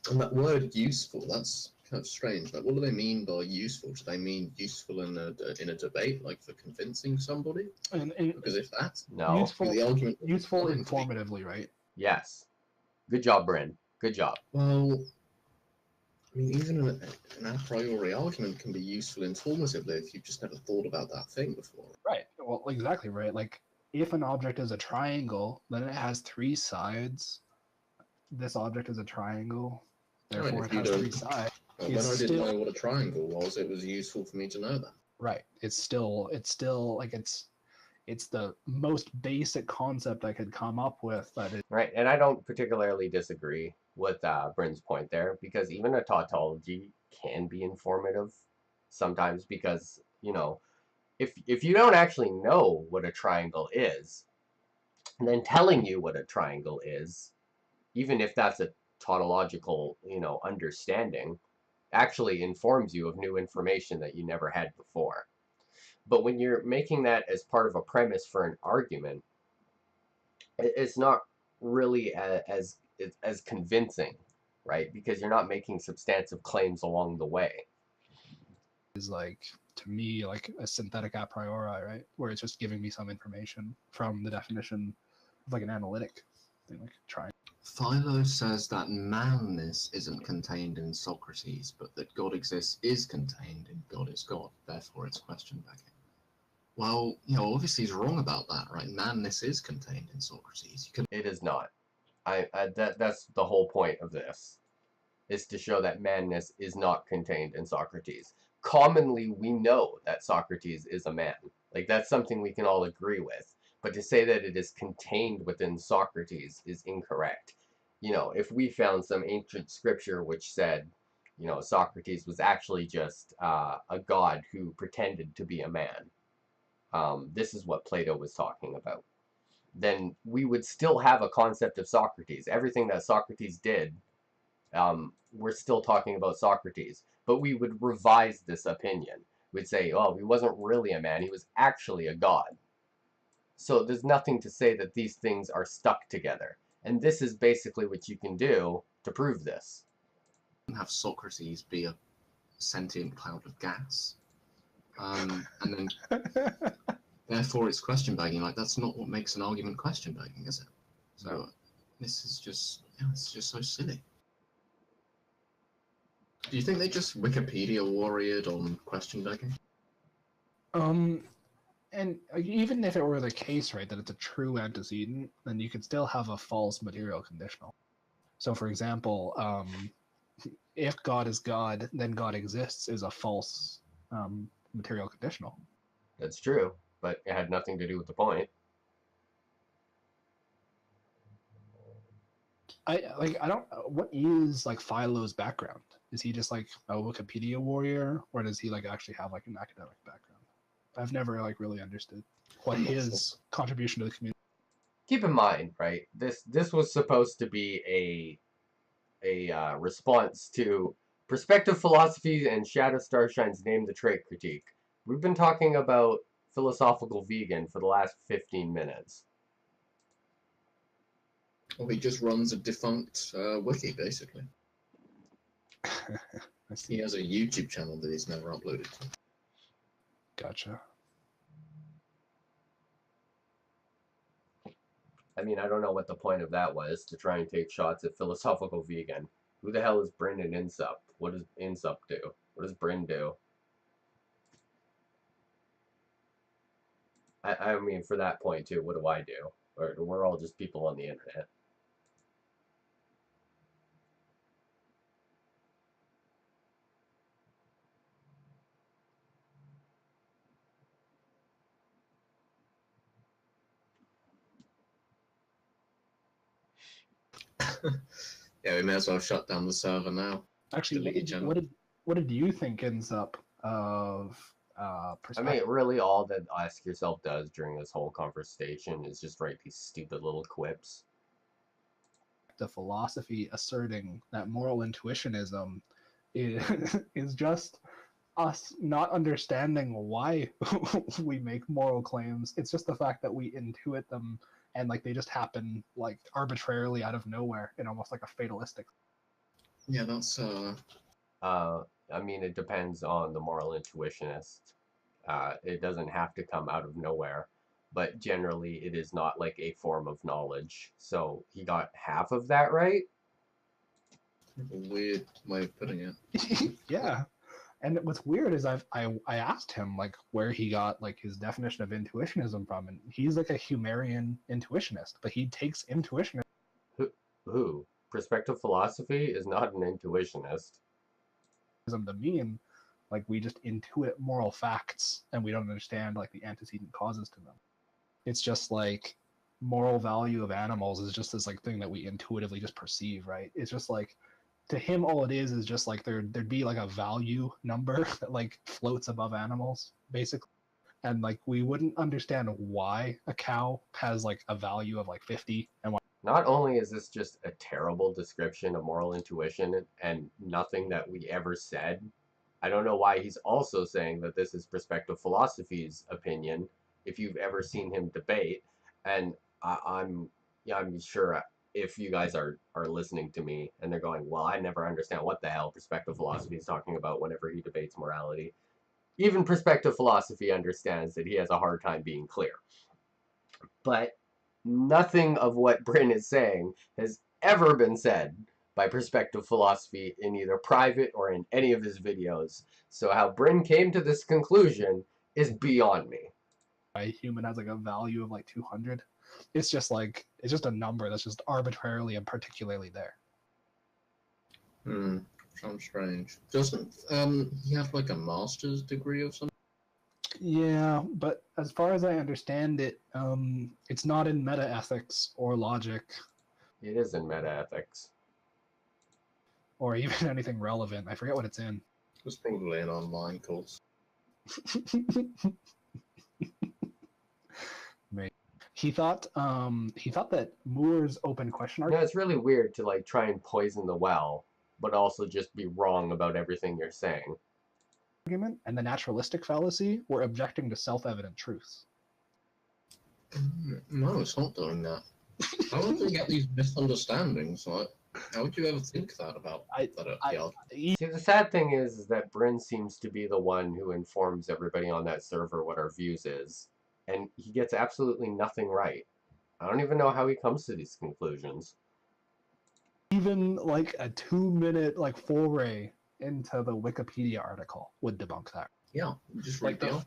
And that word useful, that's kind of strange. Like, what do they mean by useful? Do they mean useful in a debate, like for convincing somebody? Because if that's no, useful, the argument, useful informatively, right? Yes. Good job, Bryn. Good job. Well, I mean, even an a priori argument can be useful informatively if you've just never thought about that thing before. Right. Well, exactly right. Like, if an object is a triangle, then it has three sides. This object is a triangle, therefore it has three sides. Well, when I didn't know what a triangle was, it was useful for me to know that. Right. It's still like it's the most basic concept I could come up with. That is right, and I don't particularly disagree with Bryn's point there, because even a tautology can be informative sometimes, because if you don't actually know what a triangle is, then telling you what a triangle is, even if that's a tautological understanding, actually informs you of new information that you never had before. But when you're making that as part of a premise for an argument, it's not really as convincing, right? Because you're not making substantive claims along the way. Is like, to me, like a synthetic a priori, right? Where it's just giving me some information from the definition of like an analytic thing, like trying. Philo says that manness isn't contained in Socrates, but that God exists is contained in God is God. Therefore, it's question begging. Well, obviously he's wrong about that, right? Manness is contained in Socrates. It is not. That's the whole point of this, is to show that manness is not contained in Socrates. Commonly, we know that Socrates is a man. Like, that's something we can all agree with. But to say that it is contained within Socrates is incorrect. If we found some ancient scripture which said, Socrates was actually just a god who pretended to be a man, this is what Plato was talking about, then we would still have a concept of Socrates. Everything that Socrates did, we're still talking about Socrates, but we would revise this opinion. We'd say, oh, he wasn't really a man, he was actually a god. So there's nothing to say that these things are stuck together. And this is basically what you can do to prove this. Have Socrates be a sentient cloud of gas. And then therefore it's question begging. Like, that's not what makes an argument question begging, is it? So this is just it's just so silly. Do you think they just Wikipedia warriored on question begging? And even if it were the case, right, that it's a true antecedent, then you could still have a false material conditional. So, for example, if God is God, then God exists is a false material conditional. That's true, but it had nothing to do with the point. What is like Philo's background? Is he just like a Wikipedia warrior, or does he like actually have like an academic background? I've never like really understood what his contribution to the community. Keep in mind, right? This was supposed to be a response to perspective philosophy and Shadow Starshine's Name the Trait critique. We've been talking about philosophical vegan for the last 15 minutes. Well, he just runs a defunct wiki, basically. He has a YouTube channel that he's never uploaded to. Gotcha. I mean, I don't know what the point of that was, to try and take shots at philosophical vegan. Who the hell is Bryn and Insup? What does Insup do? What does Bryn do? I mean, for that point, too, what do I do? Or we're all just people on the internet. Yeah, we may as well shut down the server now. Actually, what did you think Insup of I mean, really, all that Ask Yourself does during this whole conversation is just write these stupid little quips. The philosophy asserting that moral intuitionism is just us not understanding why we make moral claims. It's just the fact that we intuit them and like they just happen like arbitrarily out of nowhere in almost like a fatalistic. Yeah, that's I mean, it depends on the moral intuitionist. It doesn't have to come out of nowhere, but generally it is not like a form of knowledge. So he got half of that right? a weird way of putting it. Yeah. And what's weird is I asked him like where he got like his definition of intuitionism from, and he's like a Humerian intuitionist, but he takes intuitionism. Who? Perspective philosophy is not an intuitionist. To mean like we just intuit moral facts and we don't understand like the antecedent causes to them. It's just like moral value of animals is just this like thing that we intuitively just perceive, right? It's just like to him all it is just like there'd be like a value number that like floats above animals basically, and like we wouldn't understand why a cow has like a value of like 50 and why. Not only is this just a terrible description of moral intuition and nothing that we ever said, I don't know why he's also saying that this is perspective philosophy's opinion if you've ever seen him debate. And I'm sure if you guys are listening to me and they're going, well, I never understand what the hell perspective philosophy is talking about whenever he debates morality. Even perspective philosophy understands that he has a hard time being clear. But nothing of what Bryn is saying has ever been said by Perspective Philosophy in either private or in any of his videos. So how Bryn came to this conclusion is beyond me. A human has like a value of like 200. It's just a number that's just arbitrarily and particularly there. Sounds strange. Doesn't he have like a master's degree of something? Yeah, but as far as I understand it, it's not in metaethics or logic It is in metaethics. or even anything relevant. I forget what it's in. It's probably an online course. He thought that Moore's open question You know, it's really weird to like try and poison the well, but also just be wrong about everything you're saying. argument and the naturalistic fallacy were objecting to self-evident truths. No, it's not doing that. How would they get these misunderstandings? Like, how would you ever think that about that? See, the sad thing is that Bryn seems to be the one who informs everybody on that server what our views is, and he gets absolutely nothing right. I don't even know how he comes to these conclusions. Even like a 2-minute like foray into the Wikipedia article would debunk that. Yeah, just read down.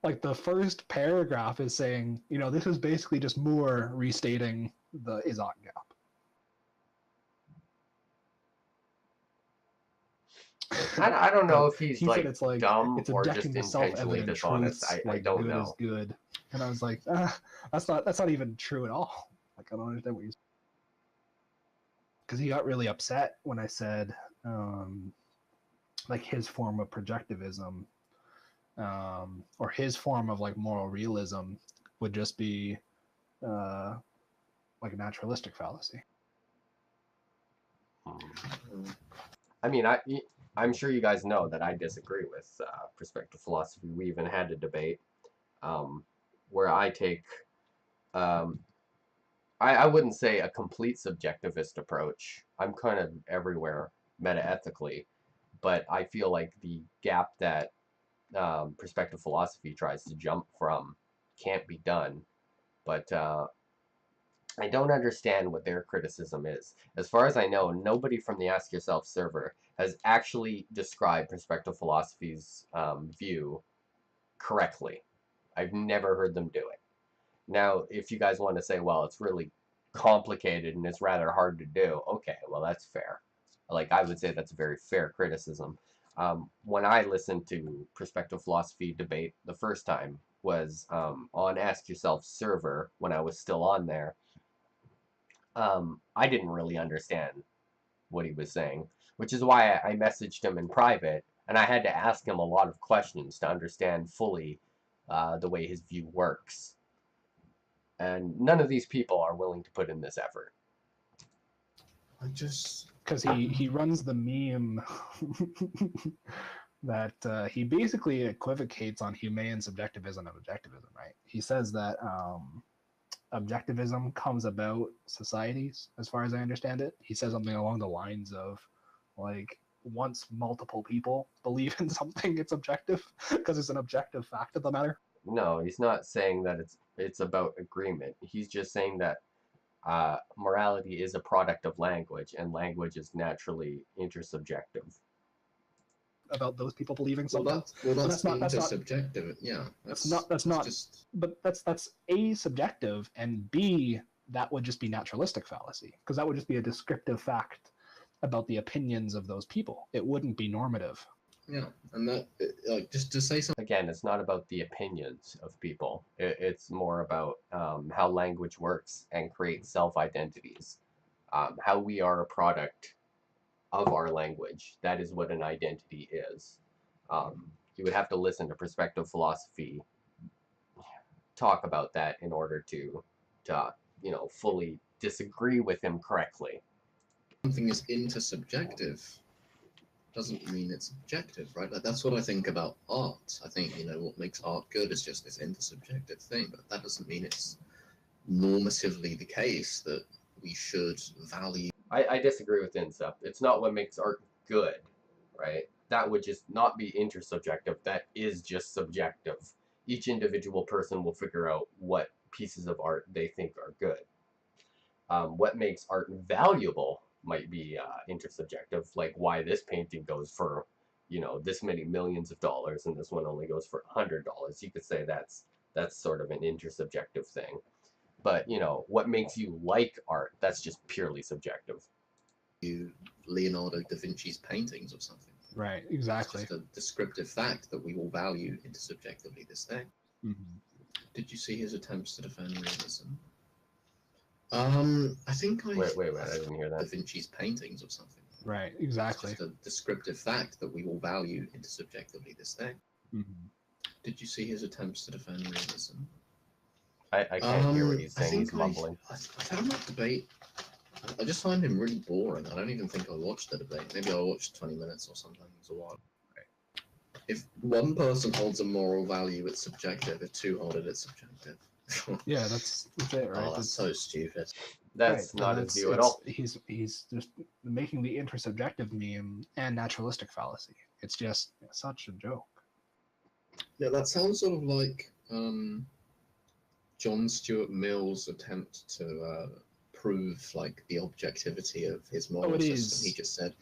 Like the first paragraph is saying, this is basically just Moore restating the Isaac gap. I don't know if he's said like dumb or just intentionally dishonest. I don't good know. is good, and I was like, that's not even true at all. Like I don't understand what he's. Because he got really upset when I said, like his form of projectivism, or his form of like moral realism would just be, like a naturalistic fallacy. I mean, I'm sure you guys know that I disagree with Perspective Philosophy. We even had a debate where I take, I wouldn't say a complete subjectivist approach. I'm kind of everywhere metaethically, but I feel like the gap that Perspective Philosophy tries to jump from can't be done. But I don't understand what their criticism is. As far as I know, nobody from the Ask Yourself server has actually described Perspective Philosophy's view correctly. I've never heard them do it. Now, if you guys want to say, well, it's really complicated and it's rather hard to do, okay, well, that's fair. Like, I would say that's a very fair criticism. When I listened to Perspective Philosophy debate the first time was on Ask Yourself server when I was still on there. I didn't really understand what he was saying, which is why I messaged him in private, and I had to ask him a lot of questions to understand fully the way his view works. And none of these people are willing to put in this effort. Because he runs the meme that he basically equivocates on humane subjectivism and objectivism, right? He says that objectivism comes about societies, as far as I understand it. He says something along the lines of, like, once multiple people believe in something, it's objective, because it's an objective fact of the matter. No, he's not saying that it's about agreement. He's just saying that morality is a product of language, and language is naturally intersubjective. About those people believing something. That's intersubjective. Yeah, but that's A, subjective, and B, that would just be naturalistic fallacy, because that would just be a descriptive fact about the opinions of those people. It wouldn't be normative. Yeah, and that, like, just to say something. Again, it's not about the opinions of people. It's more about how language works and creates self-identities. How we are a product of our language. That is what an identity is. You would have to listen to Perspective Philosophy talk about that in order to fully disagree with him correctly. Something is intersubjective doesn't mean it's objective, right? Like, that's what I think about art. I think, what makes art good is just this intersubjective thing, but that doesn't mean it's normatively the case that we should value. I disagree with Insup. It's not what makes art good, right? That would just not be intersubjective. That is just subjective. Each individual person will figure out what pieces of art they think are good. What makes art valuable might be intersubjective, like why this painting goes for, this many millions of dollars and this one only goes for $100. You could say that's sort of an intersubjective thing. But what makes you like art? That's just purely subjective. Leonardo da Vinci's paintings or something. Right, exactly. It's just a descriptive fact that we all value intersubjectively this thing. Mm-hmm. Did you see his attempts to defend realism? I think I... Wait, I didn't hear that. Da Vinci's paintings or something. Right, exactly. It's just a descriptive fact that we all value intersubjectively this thing. Mm-hmm. Did you see his attempts to defend realism? I can't hear what he's saying. He's mumbling. I found that debate... I just find him really boring. I don't even think I watched the debate. Maybe I watched 20 minutes or something. It's a while. Right. If one person holds a moral value, it's subjective. If two hold it, it's subjective. Yeah, that's it, right? Oh, that's so stupid. That's right, not his view at all. He's just making the intersubjective meme and naturalistic fallacy. It's just such a joke. Yeah, that sounds sort of like John Stuart Mill's attempt to prove like the objectivity of his moral system. He just said,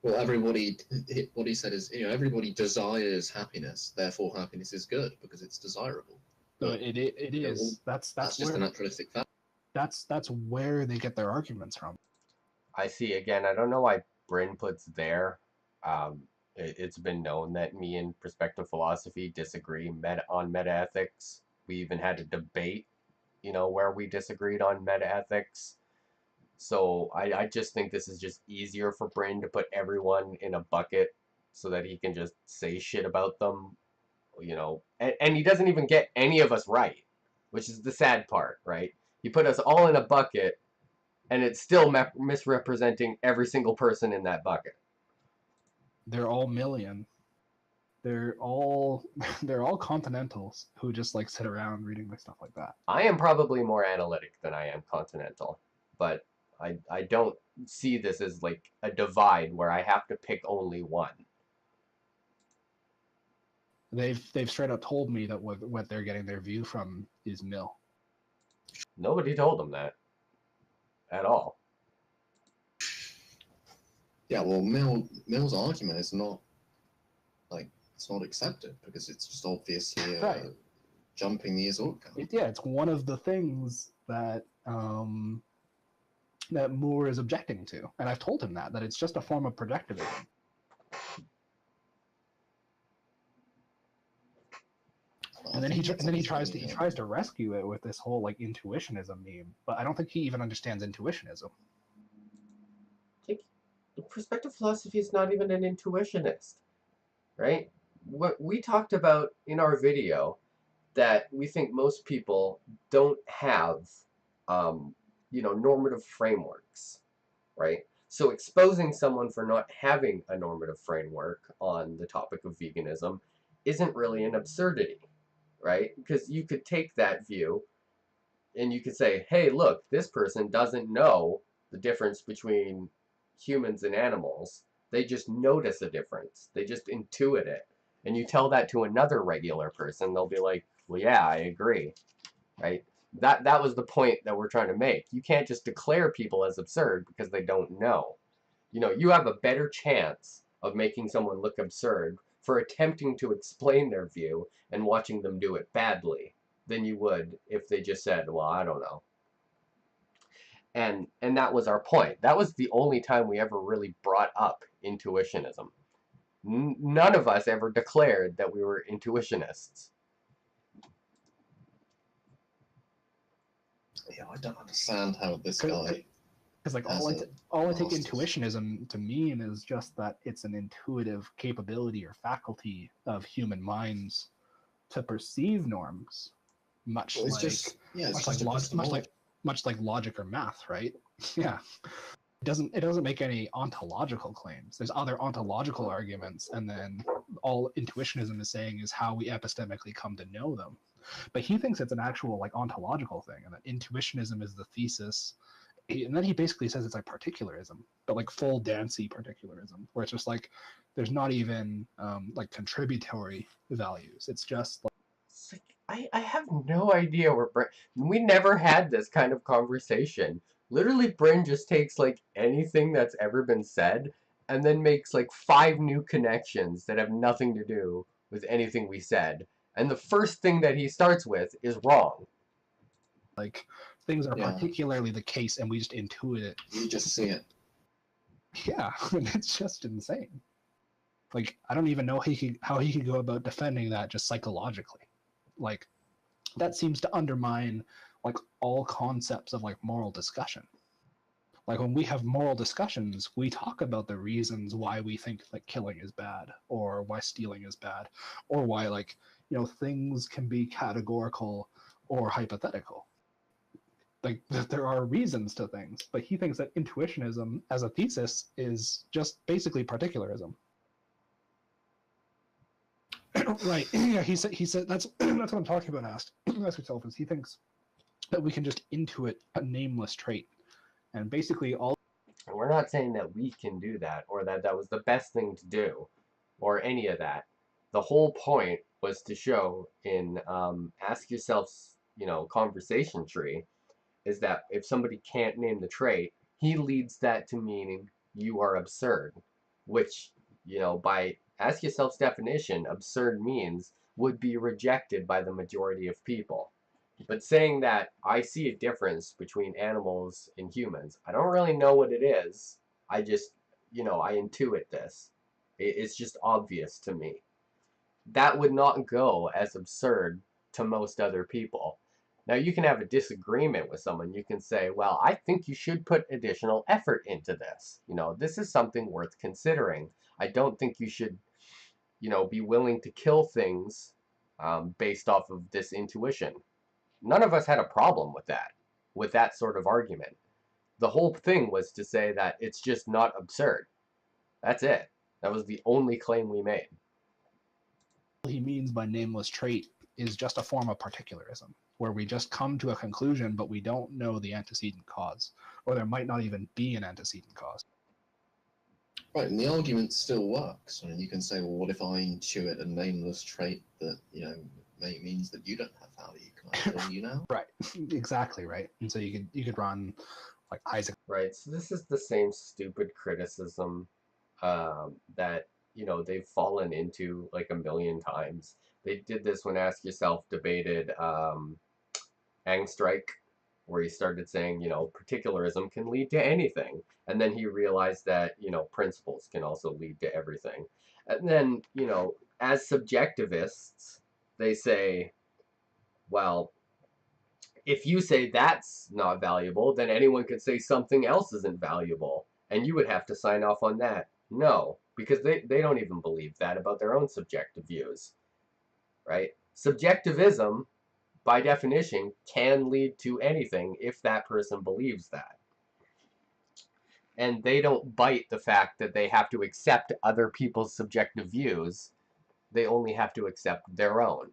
well, what he said is, everybody desires happiness, therefore happiness is good because it's desirable. But it is. That's just a naturalistic fact. That's where they get their arguments from. I see. Again, I don't know why Bryn puts there. It's been known that me and perspective philosophy disagree on metaethics. We even had a debate, where we disagreed on metaethics. So I just think this is just easier for Bryn to put everyone in a bucket so that he can just say shit about them, and he doesn't even get any of us right, which is the sad part, right? He put us all in a bucket, and it's still misrepresenting every single person in that bucket. They're all million. They're all continentals who just like sit around reading like stuff like that. I am probably more analytic than I am continental, but I don't see this as like a divide where I have to pick only one. They've straight up told me that what they're getting their view from is Mill. Nobody told them that at all. Yeah, well, Mill's argument is not it's not accepted because it's just obviously jumping the Azort count. It's one of the things that that Moore is objecting to, and I've told him that it's just a form of projectivism. And then he tries to rescue it with this whole like intuitionism meme, but I don't think he even understands intuitionism. Perspective philosophy is not even an intuitionist, right? What we talked about in our video, that we think most people don't have, normative frameworks, right? So exposing someone for not having a normative framework on the topic of veganism isn't really an absurdity, right? Because you could take that view and you could say, hey, look, this person doesn't know the difference between humans and animals. They just notice a difference. They just intuit it. And you tell that to another regular person, they'll be like, well, yeah, I agree, right? That was the point that we're trying to make. You can't just declare people as absurd because they don't know. You have a better chance of making someone look absurd for attempting to explain their view and watching them do it badly than you would if they just said, well, I don't know. And that was our point. That was the only time we ever really brought up intuitionism. None of us ever declared that we were intuitionists. Yeah, I don't understand how this guy... Because like all I take intuitionism to mean is just that it's an intuitive capability or faculty of human minds to perceive norms, much like logic or math, right? Yeah. It doesn't make any ontological claims. There's other ontological arguments, and then all intuitionism is saying is how we epistemically come to know them. But he thinks it's an actual like ontological thing, and that intuitionism is the thesis. And then he basically says it's like particularism, but like full Dancy particularism, where it's just like there's not even like contributory values. It's just like I have no idea we never had this kind of conversation Literally, Bryn just takes like anything that's ever been said and then makes like 5 new connections that have nothing to do with anything we said. And the first thing that he starts with is wrong. Like, things are Yeah. particularly the case and we just intuit it. You just see it. Yeah, it's just insane. Like, I don't even know how he could go about defending that just psychologically. Like, that seems to undermine like all concepts of like moral discussion. Like, when we have moral discussions, we talk about the reasons why we think like killing is bad, or why stealing is bad, or why, like, you know, things can be categorical or hypothetical. Like, there are reasons to things, but he thinks that intuitionism as a thesis is just basically particularism. Right. Yeah, he said that's what I'm talking about. Asked ask yourself is he thinks that we can just intuit a nameless trait, and basically all. And we're not saying that we can do that or that that was the best thing to do or any of that. The whole point was to show in Ask Yourself's, conversation tree is that if somebody can't name the trait, he leads that to meaning you are absurd, which, by Ask Yourself's definition, absurd means would be rejected by the majority of people. But saying that I see a difference between animals and humans, I don't really know what it is. I just, I intuit this. It's just obvious to me. That would not go as absurd to most other people. Now, you can have a disagreement with someone. You can say, well, I think you should put additional effort into this. This is something worth considering. I don't think you should, be willing to kill things based off of this intuition. None of us had a problem with that sort of argument. The whole thing was to say that it's just not absurd. That's it. That was the only claim we made. He means by nameless trait is just a form of particularism, where we just come to a conclusion, but we don't know the antecedent cause, or there might not even be an antecedent cause. Right, and the argument still works. I mean, you can say, well, what if I intuit a nameless trait that, means that you don't have value? Can I kill you now? Right, exactly, right. And so you could run like Isaac. Right, so this is the same stupid criticism that, they've fallen into like a million times. They did this when Ask Yourself debated Angstrike, where he started saying, particularism can lead to anything. And then he realized that, principles can also lead to everything. And then, as subjectivists, they say, well, if you say that's not valuable, then anyone could say something else isn't valuable. And you would have to sign off on that. No, because they don't even believe that about their own subjective views. Right? Subjectivism, by definition, can lead to anything if that person believes that. And they don't bite the fact that they have to accept other people's subjective views. They only have to accept their own.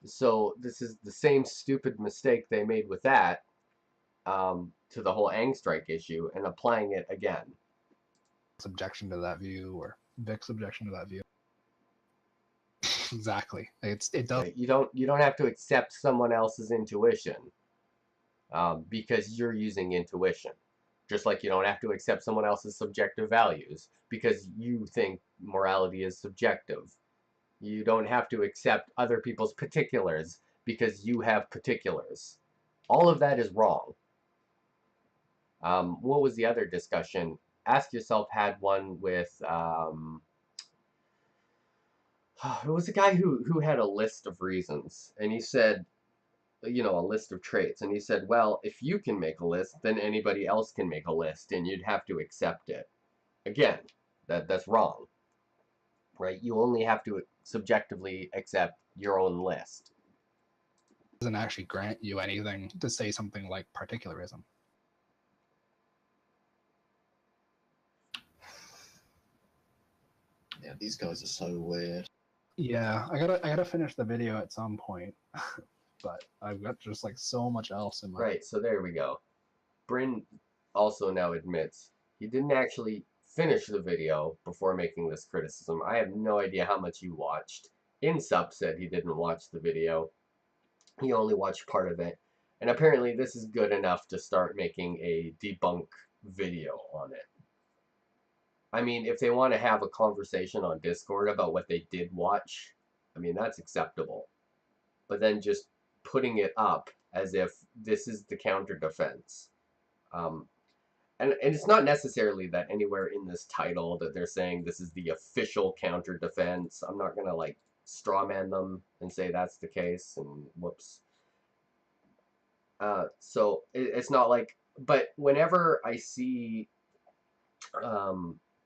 So this is the same stupid mistake they made with that to the whole Angstrike issue and applying it again. Objection to that view, or Vic's objection to that view. Exactly. It does. You don't have to accept someone else's intuition because you're using intuition. Just like you don't have to accept someone else's subjective values because you think morality is subjective. You don't have to accept other people's particulars because you have particulars. All of that is wrong. What was the other discussion? Ask Yourself had one with it was a guy who had a list of reasons, and he said, a list of traits, and he said, well, if you can make a list, then anybody else can make a list, and you'd have to accept it. Again, that's wrong, right? You only have to subjectively accept your own list. It doesn't actually grant you anything to say something like particularism. Yeah, these guys are so weird. Yeah, I gotta finish the video at some point, but I've got just like so much else in my. Right, so there we go. Bryn also now admits he didn't actually finish the video before making this criticism. I have no idea how much he watched. Insup said he didn't watch the video. He only watched part of it. And apparently this is good enough to start making a debunk video on it. I mean, if they want to have a conversation on Discord about what they did watch, I mean, that's acceptable. But then just putting it up as if this is the counter defense. And it's not necessarily that anywhere in this title that they're saying this is the official counter defense. I'm not going to like strawman them and say that's the case and whoops. So it's not like, but whenever I see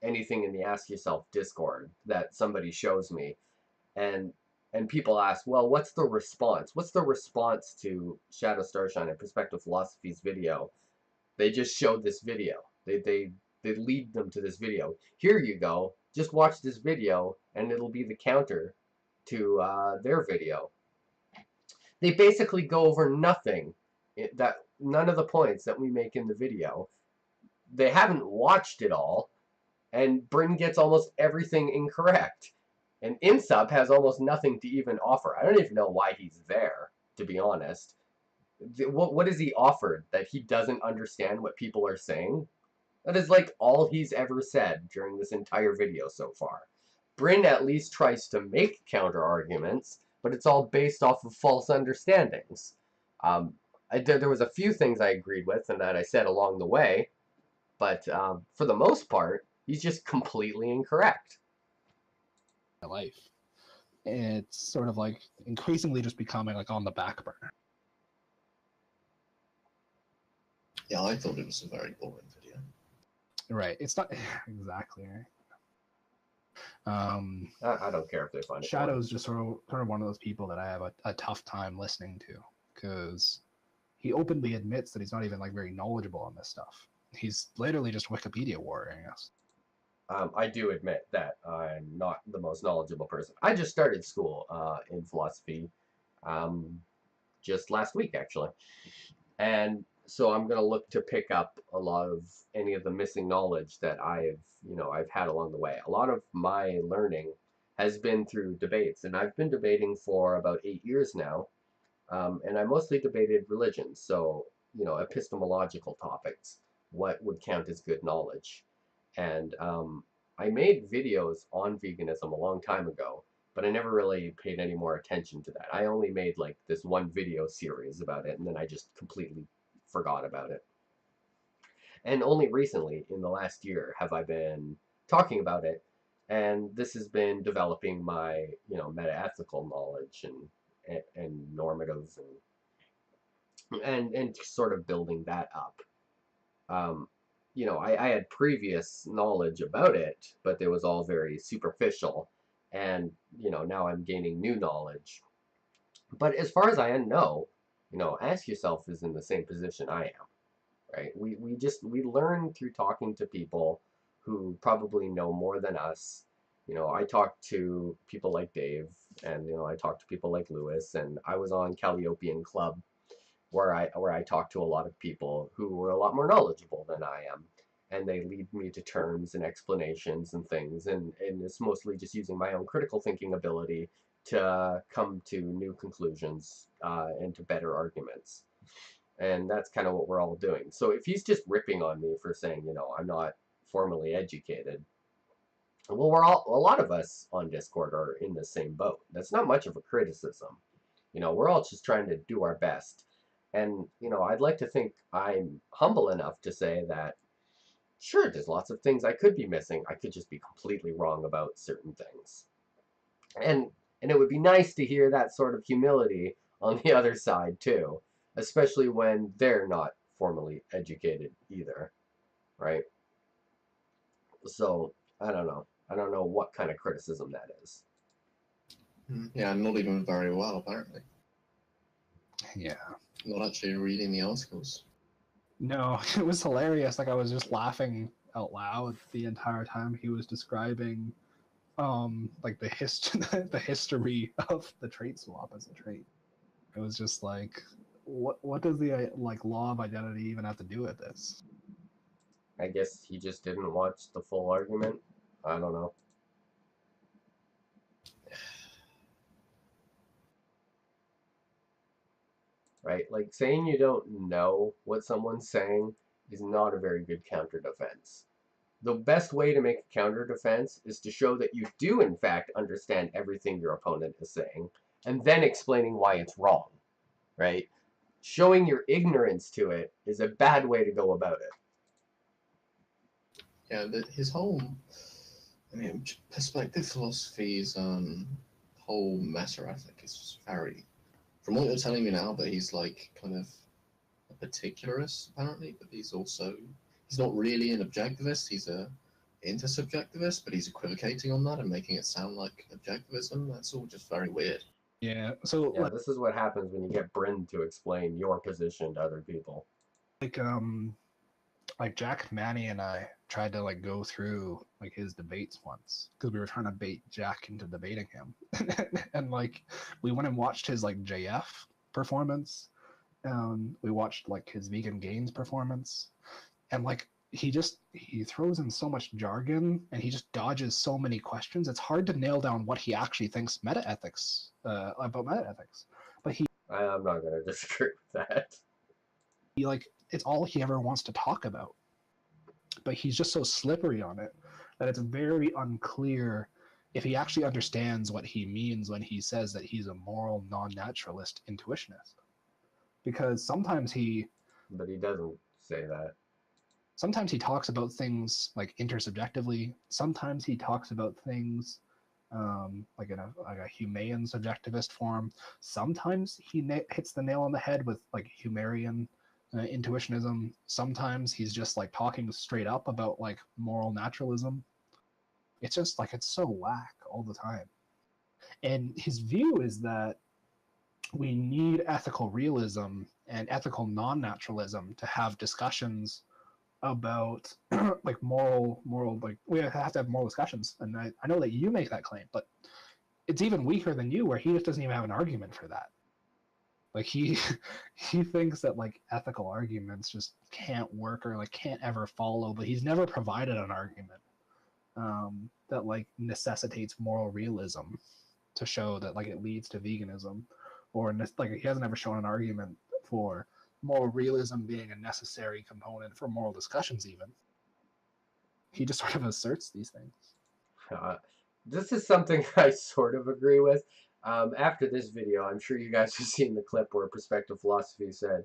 anything in the Ask Yourself Discord that somebody shows me, and people ask, well, what's the response? What's the response to Shadow Starshine and Perspective Philosophy's video? They just showed this video. They lead them to this video. Here you go. Just watch this video, and it'll be the counter to their video. They basically go over nothing. None of the points that we make in the video. They haven't watched it all, and Bryn gets almost everything incorrect. And Insup has almost nothing to even offer. I don't even know why he's there, to be honest. What is he offered? That he doesn't understand what people are saying? That is like all he's ever said during this entire video so far. Bryn at least tries to make counter arguments, but it's all based off of false understandings. There was a few things I agreed with and that I said along the way, but for the most part, he's just completely incorrect. Life. It's sort of like increasingly just becoming like on the back burner. Yeah, I thought it was a very boring video. Right. It's not exactly right. I don't care if they find it. Shadow's just sort of one of those people that I have a tough time listening to because he openly admits that he's not even like very knowledgeable on this stuff. He's literally just Wikipedia warrioring us. I do admit that I'm not the most knowledgeable person. I just started school in philosophy just last week, actually. And so I'm going to look to pick up a lot of any of the missing knowledge that I've had along the way. A lot of my learning has been through debates, and I've been debating for about 8 years now. And I mostly debated religion, so, epistemological topics. What would count as good knowledge? And I made videos on veganism a long time ago, but I never really paid any more attention to that. I only made like this one video series about it, and then I just completely forgot about it. And only recently, in the last year, have I been talking about it, and this has been developing my, metaethical knowledge and normative and sort of building that up. I had previous knowledge about it, but it was all very superficial. And, now I'm gaining new knowledge. But as far as I know, Ask Yourself is in the same position I am, right? We learn through talking to people who probably know more than us. I talked to people like Dave, and, I talked to people like Lewis, and I was on Calliopean Club, where I talk to a lot of people who were a lot more knowledgeable than I am, and they lead me to terms and explanations and things, and it's mostly just using my own critical thinking ability to come to new conclusions and to better arguments. And that's kind of what we're all doing. So if he's just ripping on me for saying, I'm not formally educated, well, a lot of us on Discord are in the same boat. That's not much of a criticism. We're all just trying to do our best. And, I'd like to think I'm humble enough to say that, sure, there's lots of things I could be missing. I could just be completely wrong about certain things. And it would be nice to hear that sort of humility on the other side, too, especially when they're not formally educated either, right? So, I don't know. I don't know what kind of criticism that is. Yeah, not even very well, apparently. Yeah. Not actually reading the articles. No, it was hilarious. Like I was just laughing out loud the entire time he was describing like the history of the trait swap as a trait. It was just like what does the like law of identity even have to do with this? I guess he just didn't watch the full argument. I don't know. right? Like saying you don't know what someone's saying is not a very good counter defense. The best way to make a counter defense is to show that you do, in fact, understand everything your opponent is saying, and then explaining why it's wrong, right? Showing your ignorance to it is a bad way to go about it. Yeah, his whole, I mean, perspective philosophy's whole meta ethic is very, from what you're telling me now, that he's like kind of a particularist apparently, but he's not really an objectivist. He's a intersubjectivist, but he's equivocating on that and making it sound like objectivism. That's all just very weird. Yeah. So Yeah, this is what happens when you get Bryn to explain your position to other people. like like Jack Manny and I tried to like go through like his debates once because we were trying to bait Jack into debating him, and like we went and watched his like JF performance. We watched like his vegan gains performance, and like he throws in so much jargon and he just dodges so many questions. It's hard to nail down what he actually thinks about meta ethics. But I'm not going to disagree with that. he like it's all he ever wants to talk about. But he's just so slippery on it that it's very unclear if he actually understands what he means when he says that he's a moral non-naturalist intuitionist. Because But he doesn't say that. sometimes he talks about things like intersubjectively. Sometimes he talks about things like in a Humean subjectivist form. Sometimes he hits the nail on the head with like Humerian intuitionism. Sometimes he's just like talking straight up about like moral naturalism. It's just like it's so whack all the time. And his view is that we need ethical realism and ethical non-naturalism to have discussions about like moral like we have to have moral discussions. And I know that you make that claim, but it's even weaker than you, where he just doesn't even have an argument for that. Like he he thinks that like ethical arguments just can't work or like can't ever follow, but he's never provided an argument that like necessitates moral realism to show that like it leads to veganism, or like he hasn't ever shown an argument for moral realism being a necessary component for moral discussions. Even he just sort of asserts these things. Uh, this is something I sort of agree with. After this video, I'm sure you guys have seen the clip where Perspective Philosophy said,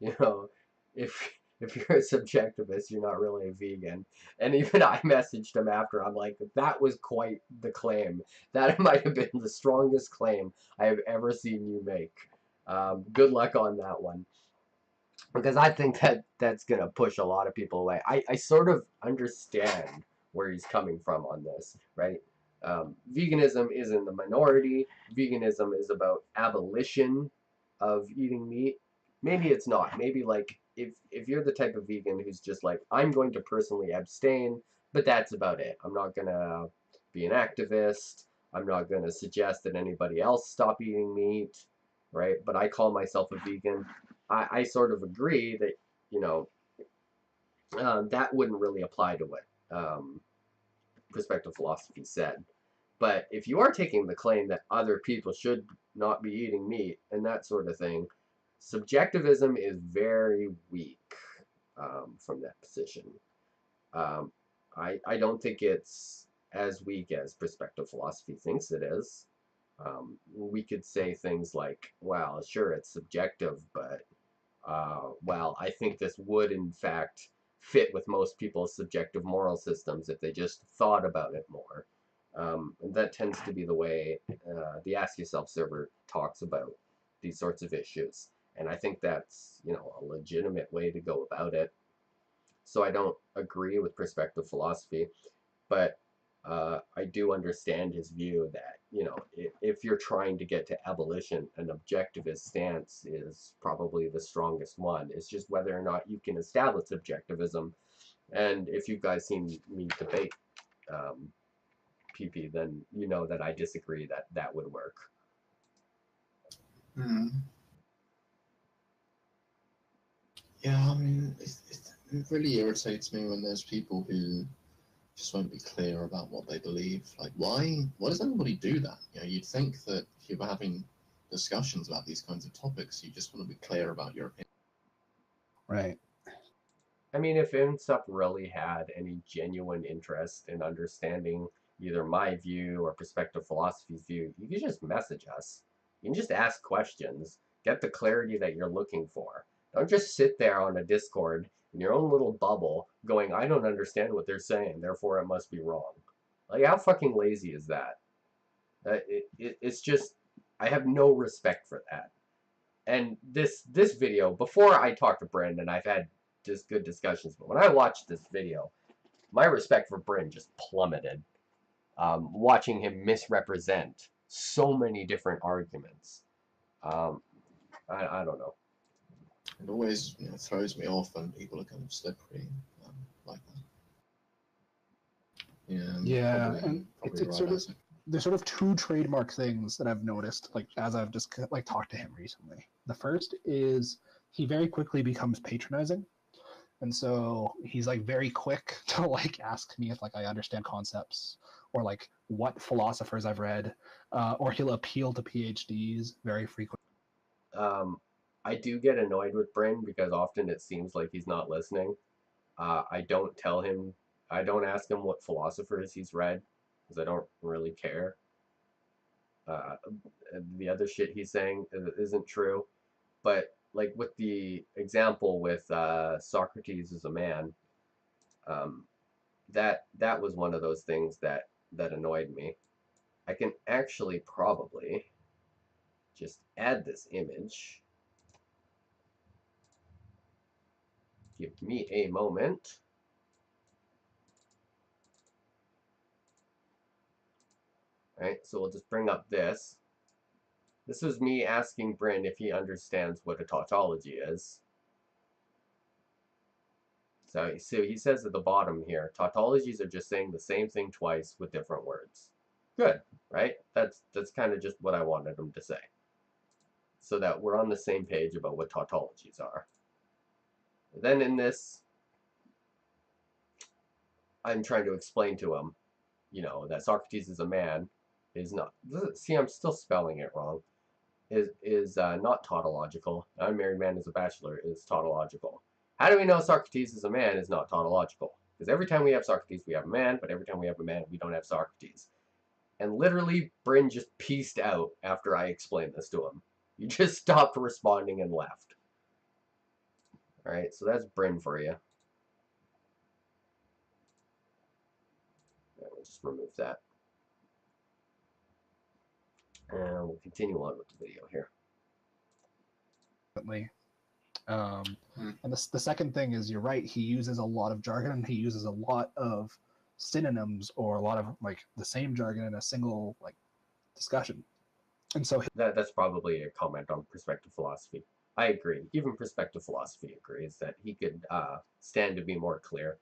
you know, if if you're a subjectivist, you're not really a vegan. And even I messaged him after. I'm like, that was quite the claim. That might have been the strongest claim I have ever seen you make. Good luck on that one. Because I think that that's going to push a lot of people away. I sort of understand where he's coming from on this, right? Veganism is in the minority. Veganism is about abolition of eating meat. Maybe it's not. Maybe like if you're the type of vegan who's just like, I'm going to personally abstain, but that's about it. I'm not going to be an activist. I'm not going to suggest that anybody else stop eating meat, right? But I call myself a vegan. I sort of agree that, you know, that wouldn't really apply to what Perspective Philosophy said. But if you are taking the claim that other people should not be eating meat and that sort of thing, subjectivism is very weak from that position. Um, I don't think it's as weak as Perspective Philosophy thinks it is. We could say things like, well, sure, it's subjective, but well, I think this would, in fact, fit with most people's subjective moral systems if they just thought about it more. And that tends to be the way the Ask Yourself server talks about these sorts of issues. And I think that's, you know, a legitimate way to go about it. So I don't agree with Perspective Philosophy, but I do understand his view that, you know, if you're trying to get to abolition, an objectivist stance is probably the strongest one. It's just whether or not you can establish objectivism. And if you guys seen me debate PP, then you know that I disagree that that would work. Yeah, I mean, it really irritates me when there's people who just won't be clear about what they believe. Like, why does everybody do that? You know, you'd think that if you were having discussions about these kinds of topics. You just want to be clear about your opinion. Right. I mean, if Insup really had any genuine interest in understanding either my view or perspective philosophy's view, you could just message us. You can just ask questions, get the clarity that you're looking for. Don't just sit there on a Discord in your own little bubble going, I don't understand what they're saying, therefore it must be wrong. Like, how fucking lazy is that? It's just, I have no respect for that. And this video, before I talked to Bryn, I've had just good discussions, but when I watched this video, my respect for Bryn just plummeted. Watching him misrepresent so many different arguments. I don't know. It always throws me off when people are kind of slippery like that. Yeah, probably, and probably it's right, sort of there's sort of two trademark things that I've noticed, like as I've just like talked to him recently. The first is he very quickly becomes patronizing, and so he's like very quick to like ask me if like I understand concepts or like what philosophers I've read, or he'll appeal to PhDs very frequently. I do get annoyed with Bryn because often it seems like he's not listening. I don't tell him, I don't ask him what philosophers he's read because I don't really care. Uh, the other shit he's saying isn't true. But like with the example with Socrates as a man, um, that was one of those things that annoyed me. I can actually probably just add this image. Give me a moment. All right, so we'll just bring up this. This was me asking Bryn if he understands what a tautology is. So he says at the bottom here, tautologies are just saying the same thing twice with different words. Good, right? That's kind of just what I wanted him to say. So that we're on the same page about what tautologies are. Then in this, I'm trying to explain to him, that Socrates is a man is not. See, I'm still spelling it wrong. Is not tautological. A married man is a bachelor is tautological. How do we know Socrates is a man is not tautological? Because every time we have Socrates, we have a man, but every time we have a man, we don't have Socrates. And literally, Bryn just pieced out after I explained this to him. You just stopped responding and left. All right, so that's Bryn for you. We'll just remove that. And we'll continue on with the video here. And the second thing is, you're right, he uses a lot of jargon and he uses a lot of synonyms or a lot of like the same jargon in a single like discussion. And so that's probably a comment on perspective philosophy. I agree. Even perspective philosophy agrees that he could stand to be more clear.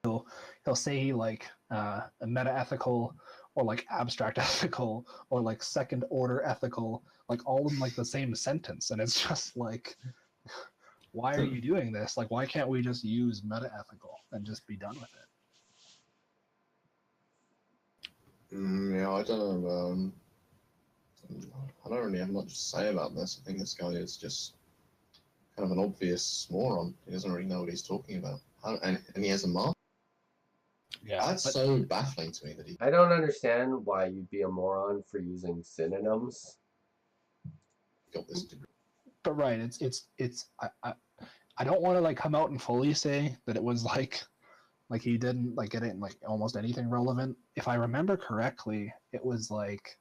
He'll say like a meta-ethical or like abstract ethical or like second order ethical, like all in like the same sentence, and it's just like, why are you doing this? Like, why can't we just use meta-ethical and just be done with it? Yeah, I don't know. I don't really have much to say about this. I think this guy is just kind of an obvious moron. He doesn't really know what he's talking about. And he has a master. Yeah, that's so baffling to me that he. I don't understand why you'd be a moron for using synonyms. Got this degree. But right, it's I don't want to like come out and fully say that it was like he didn't like get it in like almost anything relevant. If I remember correctly, it was like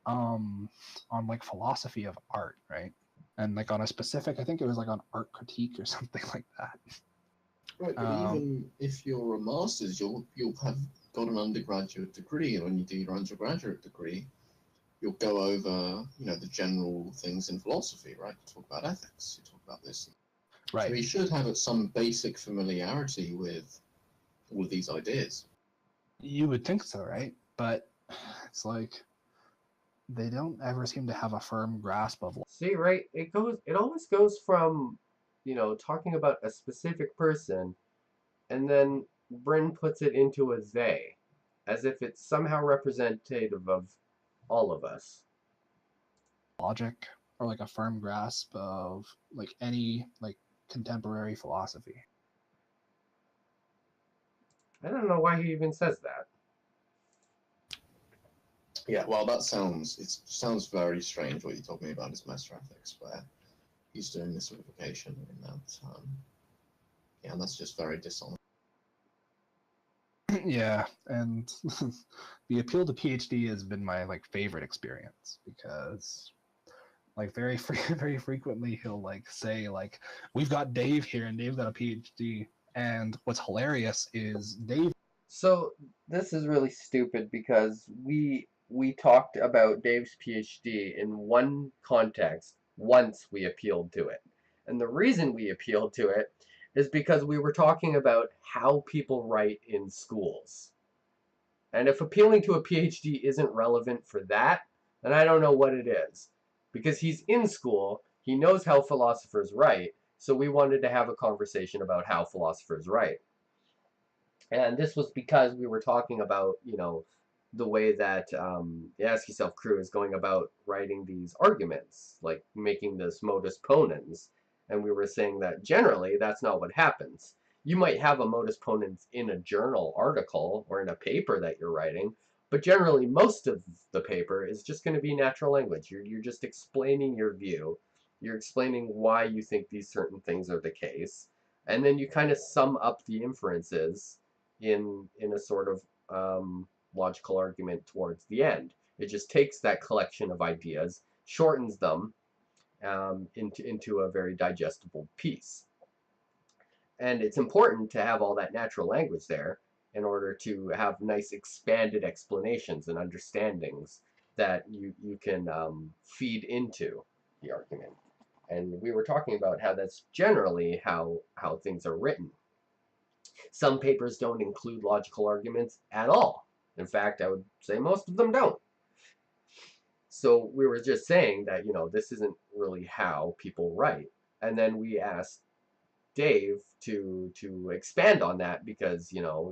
on like philosophy of art, right? And like on a specific, I think it was like on art critique or something like that. Right, but even if you're a master's, you'll have got an undergraduate degree, and when you do your undergraduate degree, you'll go over the general things in philosophy, right? You talk about ethics, you talk about this, right? So you should have some basic familiarity with all of these ideas. You would think so, right? But it's like they don't ever seem to have a firm grasp of. See, right? It always goes from, talking about a specific person, and then Bryn puts it into a they, as if it's somehow representative of all of us. logic or like a firm grasp of like any like contemporary philosophy. I don't know why he even says that. Yeah, well, it sounds very strange what you're talking about is master ethics, where he's doing this certification in that. Yeah, and that's just very dishonest. Yeah, and the appeal to PhD has been my like favorite experience because like very frequently he'll like say like we've got Dave here and Dave's got a PhD, and what's hilarious is Dave. So this is really stupid because we talked about Dave's PhD in one context once we appealed to it. And the reason we appealed to it is because we were talking about how people write in schools. And if appealing to a PhD isn't relevant for that, then I don't know what it is. Because he's in school, he knows how philosophers write, so we wanted to have a conversation about how philosophers write. And this was because we were talking about, the way that the Ask Yourself crew is going about writing these arguments, like making this modus ponens. And we were saying that generally that's not what happens. You might have a modus ponens in a journal article or in a paper that you're writing, but generally most of the paper is just going to be natural language. You're just explaining your view. You're explaining why you think these certain things are the case. And then you kind of sum up the inferences in a sort of logical argument towards the end. It just takes that collection of ideas, shortens them into a very digestible piece. And it's important to have all that natural language there in order to have nice expanded explanations and understandings that you can feed into the argument. And we were talking about how that's generally how things are written. Some papers don't include logical arguments at all. In fact, I would say most of them don't. So we were just saying that, this isn't really how people write. And then we asked Dave to expand on that because,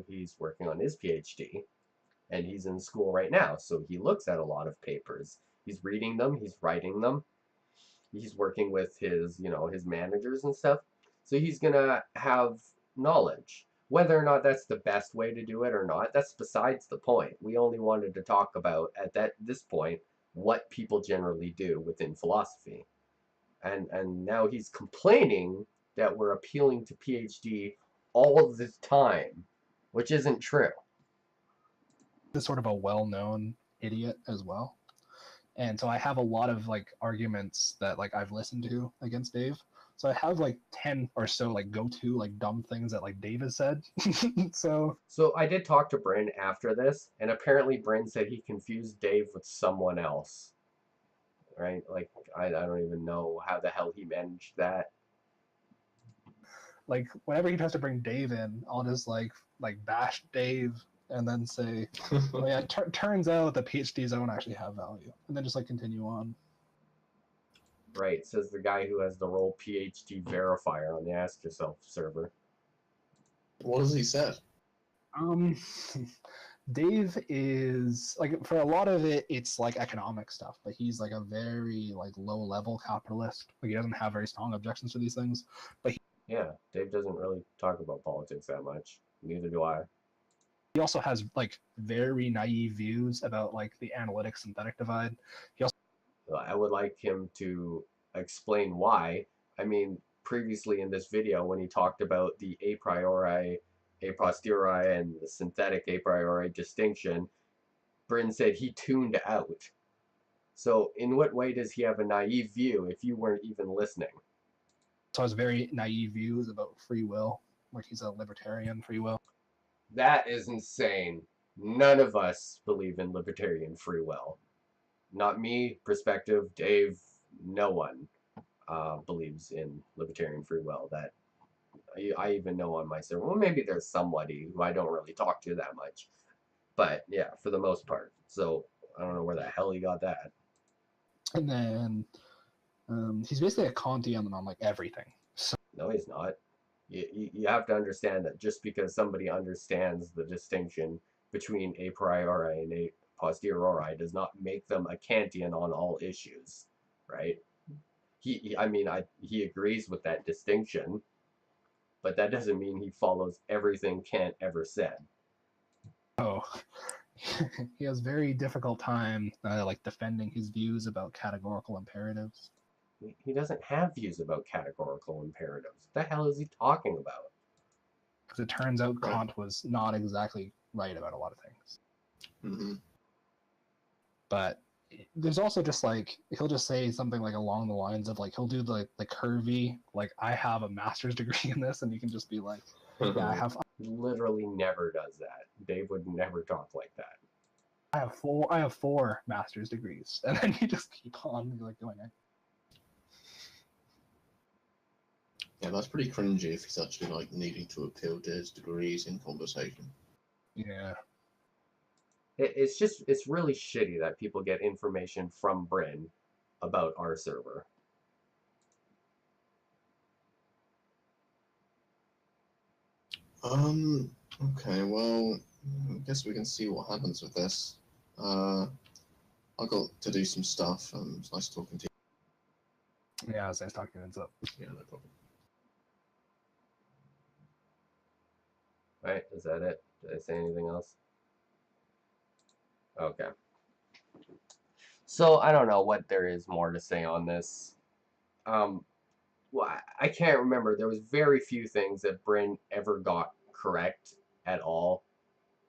he's working on his PhD and he's in school right now. So he looks at a lot of papers. He's reading them, he's writing them. He's working with his managers and stuff. So he's going to have knowledge. Whether or not that's the best way to do it or not, that's besides the point. We only wanted to talk about, at this point, what people generally do within philosophy. And now he's complaining that we're appealing to PhD all the time, which isn't true. This sort of a well-known idiot as well. And so I have a lot of like arguments that like I've listened to against Dave. So I have like 10 or so like go-to like dumb things that like Dave has said. So I did talk to Bryn after this, and apparently Bryn said he confused Dave with someone else. Right? Like I don't even know how the hell he managed that. Like whenever he tries to bring Dave in, I'll just like bash Dave and then say, "Oh yeah, turns out the PhDs don't actually have value," and then just like continue on. Right, says the guy who has the role PhD verifier on the Ask Yourself server. What has he said? Dave is like for a lot of it, it's like economic stuff, but he's like a very like low level capitalist. Like he doesn't have very strong objections to these things. But yeah, Dave doesn't really talk about politics that much. Neither do I. He also has like very naive views about like the analytic synthetic divide. He also I would like him to explain why. I mean, previously in this video, when he talked about the a priori, a posteriori, and the synthetic a priori distinction, Bryn said he tuned out. So, in what way does he have a naive view if you weren't even listening? has very naive views about free will. Like he's a libertarian free will. That is insane. None of us believe in libertarian free will. Not me, Perspective, Dave, no one believes in libertarian free will. That I even know on my server. Well, maybe there's somebody who I don't really talk to that much. But yeah, for the most part. So I don't know where the hell he got that. And then he's basically a Kantian on like everything. So No, he's not. You have to understand that just because somebody understands the distinction between a priori and a posteriori does not make them a Kantian on all issues. right? He agrees with that distinction, but that doesn't mean he follows everything Kant ever said. Oh, he has very difficult time like defending his views about categorical imperatives. He doesn't have views about categorical imperatives. What the hell is he talking about? Because it turns out Right. Kant was not exactly right about a lot of things. Mm-hmm. But there's also just like he'll just say something like along the lines of like he'll do the curvy like I have a master's degree in this, and you can just be like, yeah, He literally never does that. Dave would never talk like that. I have four master's degrees, and then you just keep on like going. Yeah, that's pretty cringy if he's actually like needing to appeal to his degrees in conversation. Yeah. It's really shitty that people get information from Bryn about our server. Okay, well, I guess we can see what happens with this. I got to do some stuff. It's nice talking to you. Yeah, as I was talking to Insup. Yeah, no problem. Right? Is that it? Did I say anything else? Okay. So I don't know what there is more to say on this. Well, I can't remember. There was very few things that Bryn ever got correct at all.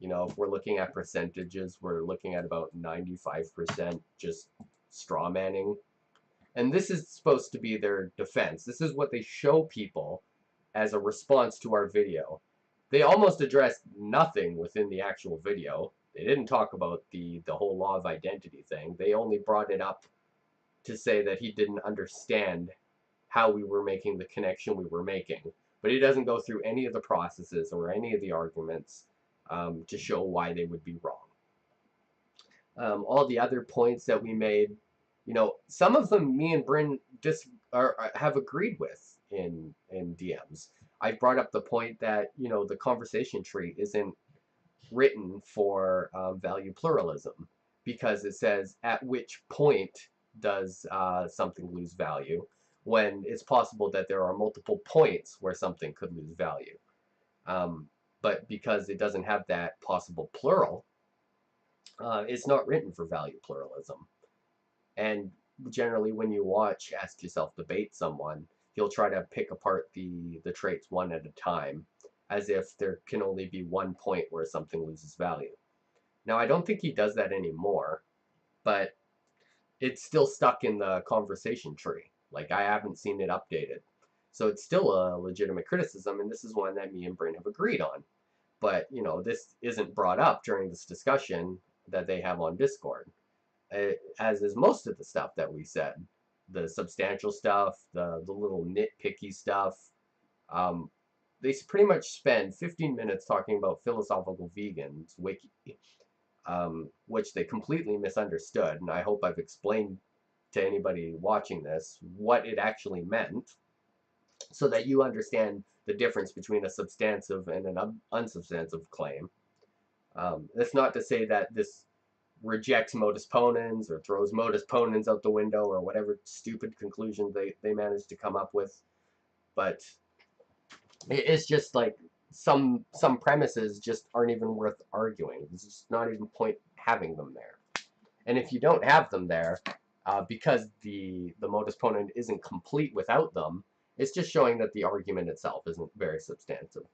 You know, if we're looking at percentages, we're looking at about 95% just straw manning. And this is supposed to be their defense. This is what they show people as a response to our video. They almost addressed nothing within the actual video. They didn't talk about the whole law of identity thing. They only brought it up to say that he didn't understand how we were making the connection we were making. But he doesn't go through any of the processes or any of the arguments to show why they would be wrong. All the other points that we made, you know, some of them me and Bryn have agreed with in DMs. I brought up the point that, you know, the conversation tree isn't written for value pluralism because it says at which point does something lose value, when it's possible that there are multiple points where something could lose value. But because it doesn't have that possible plural, it's not written for value pluralism. And generally, when you watch Ask Yourself debate someone, he'll try to pick apart the traits one at a time, as if there can only be one point where something loses value. Now, I don't think he does that anymore, but it's still stuck in the conversation tree. Like, I haven't seen it updated. So it's still a legitimate criticism, and this is one that me and Bryn have agreed on. But, you know, this isn't brought up during this discussion that they have on Discord, as is most of the stuff that we said. The substantial stuff, the little nitpicky stuff. They pretty much spend 15 minutes talking about Philosophical Vegans wiki, which they completely misunderstood. And I hope I've explained to anybody watching this what it actually meant so that you understand the difference between a substantive and an unsubstantive claim. That's not to say that this rejects modus ponens or throws modus ponens out the window or whatever stupid conclusion they managed to come up with, but it's just like some premises just aren't even worth arguing. There's just not even point having them there. And if you don't have them there, because the modus ponens isn't complete without them, it's just showing that the argument itself isn't very substantive.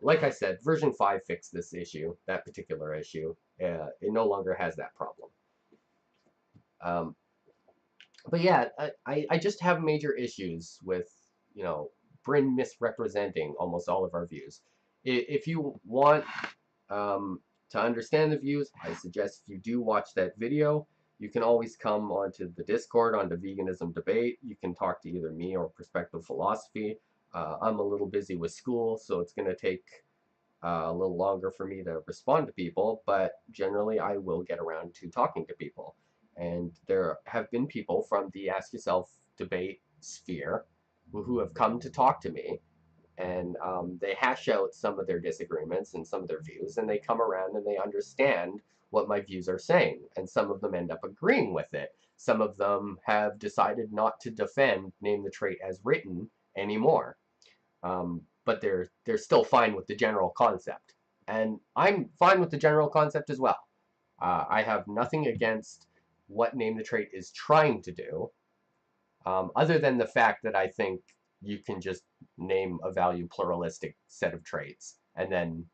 Like I said, version 5 fixed this issue, that particular issue. It no longer has that problem. But yeah, I just have major issues with, you know, Bryn misrepresenting almost all of our views. If you want to understand the views, I suggest if you do watch that video, you can always come onto the Discord, onto Veganism Debate. You can talk to either me or Perspective Philosophy. I'm a little busy with school, so it's going to take a little longer for me to respond to people, but generally I will get around to talking to people. And there have been people from the Ask Yourself debate sphere who have come to talk to me, and they hash out some of their disagreements and some of their views, and they come around and they understand what my views are saying, and some of them end up agreeing with it. Some of them have decided not to defend Name the Trait as written anymore. But they're still fine with the general concept. And I'm fine with the general concept as well. I have nothing against what Name the Trait is trying to do, other than the fact that I think you can just name a value pluralistic set of traits, and then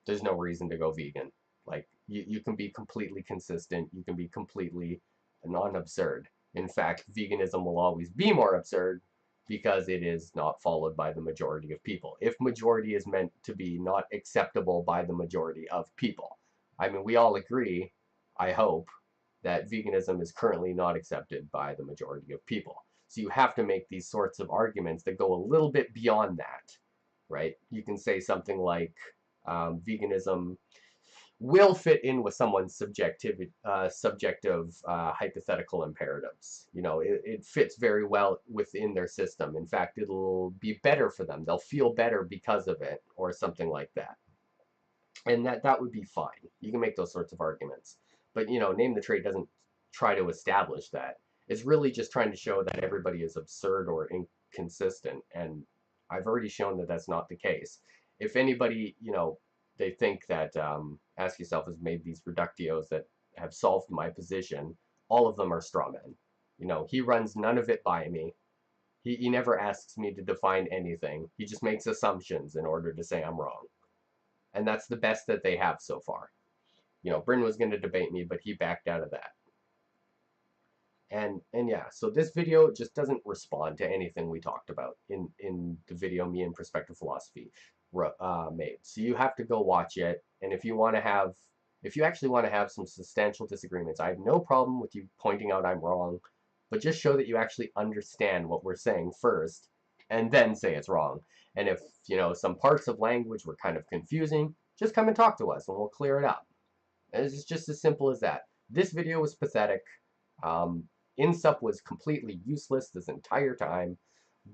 there's no reason to go vegan. Like, you can be completely consistent, you can be completely non-absurd. In fact, veganism will always be more absurd because it is not followed by the majority of people. If majority is meant to be not acceptable by the majority of people. I mean, we all agree, I hope, that veganism is currently not accepted by the majority of people. So you have to make these sorts of arguments that go a little bit beyond that, right? You can say something like veganism will fit in with someone's subjective hypothetical imperatives. You know, it fits very well within their system. In fact, it'll be better for them. They'll feel better because of it, or something like that. And that would be fine. You can make those sorts of arguments. But, you know, Name the Trait doesn't try to establish that. It's really just trying to show that everybody is absurd or inconsistent. And I've already shown that that's not the case. If anybody, you know, they think that Ask Yourself has made these reductios that have solved my position, all of them are straw men. You know, he runs none of it by me. He never asks me to define anything. He just makes assumptions in order to say I'm wrong. And that's the best that they have so far. You know, Bryn was going to debate me, but he backed out of that. And yeah, so this video just doesn't respond to anything we talked about in the video me and Perspective Philosophy made. So you have to go watch it. And if you actually want to have some substantial disagreements, I have no problem with you pointing out I'm wrong, but just show that you actually understand what we're saying first, and then say it's wrong. And if, you know, some parts of language were kind of confusing, just come and talk to us and we'll clear it up. It's just as simple as that. This video was pathetic. Insup was completely useless this entire time.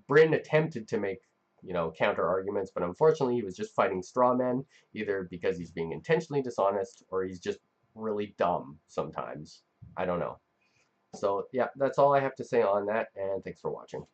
Bryn attempted to make, you know, counter arguments, but unfortunately he was just fighting straw men, either because he's being intentionally dishonest or he's just really dumb sometimes. I don't know. So yeah, that's all I have to say on that, and thanks for watching.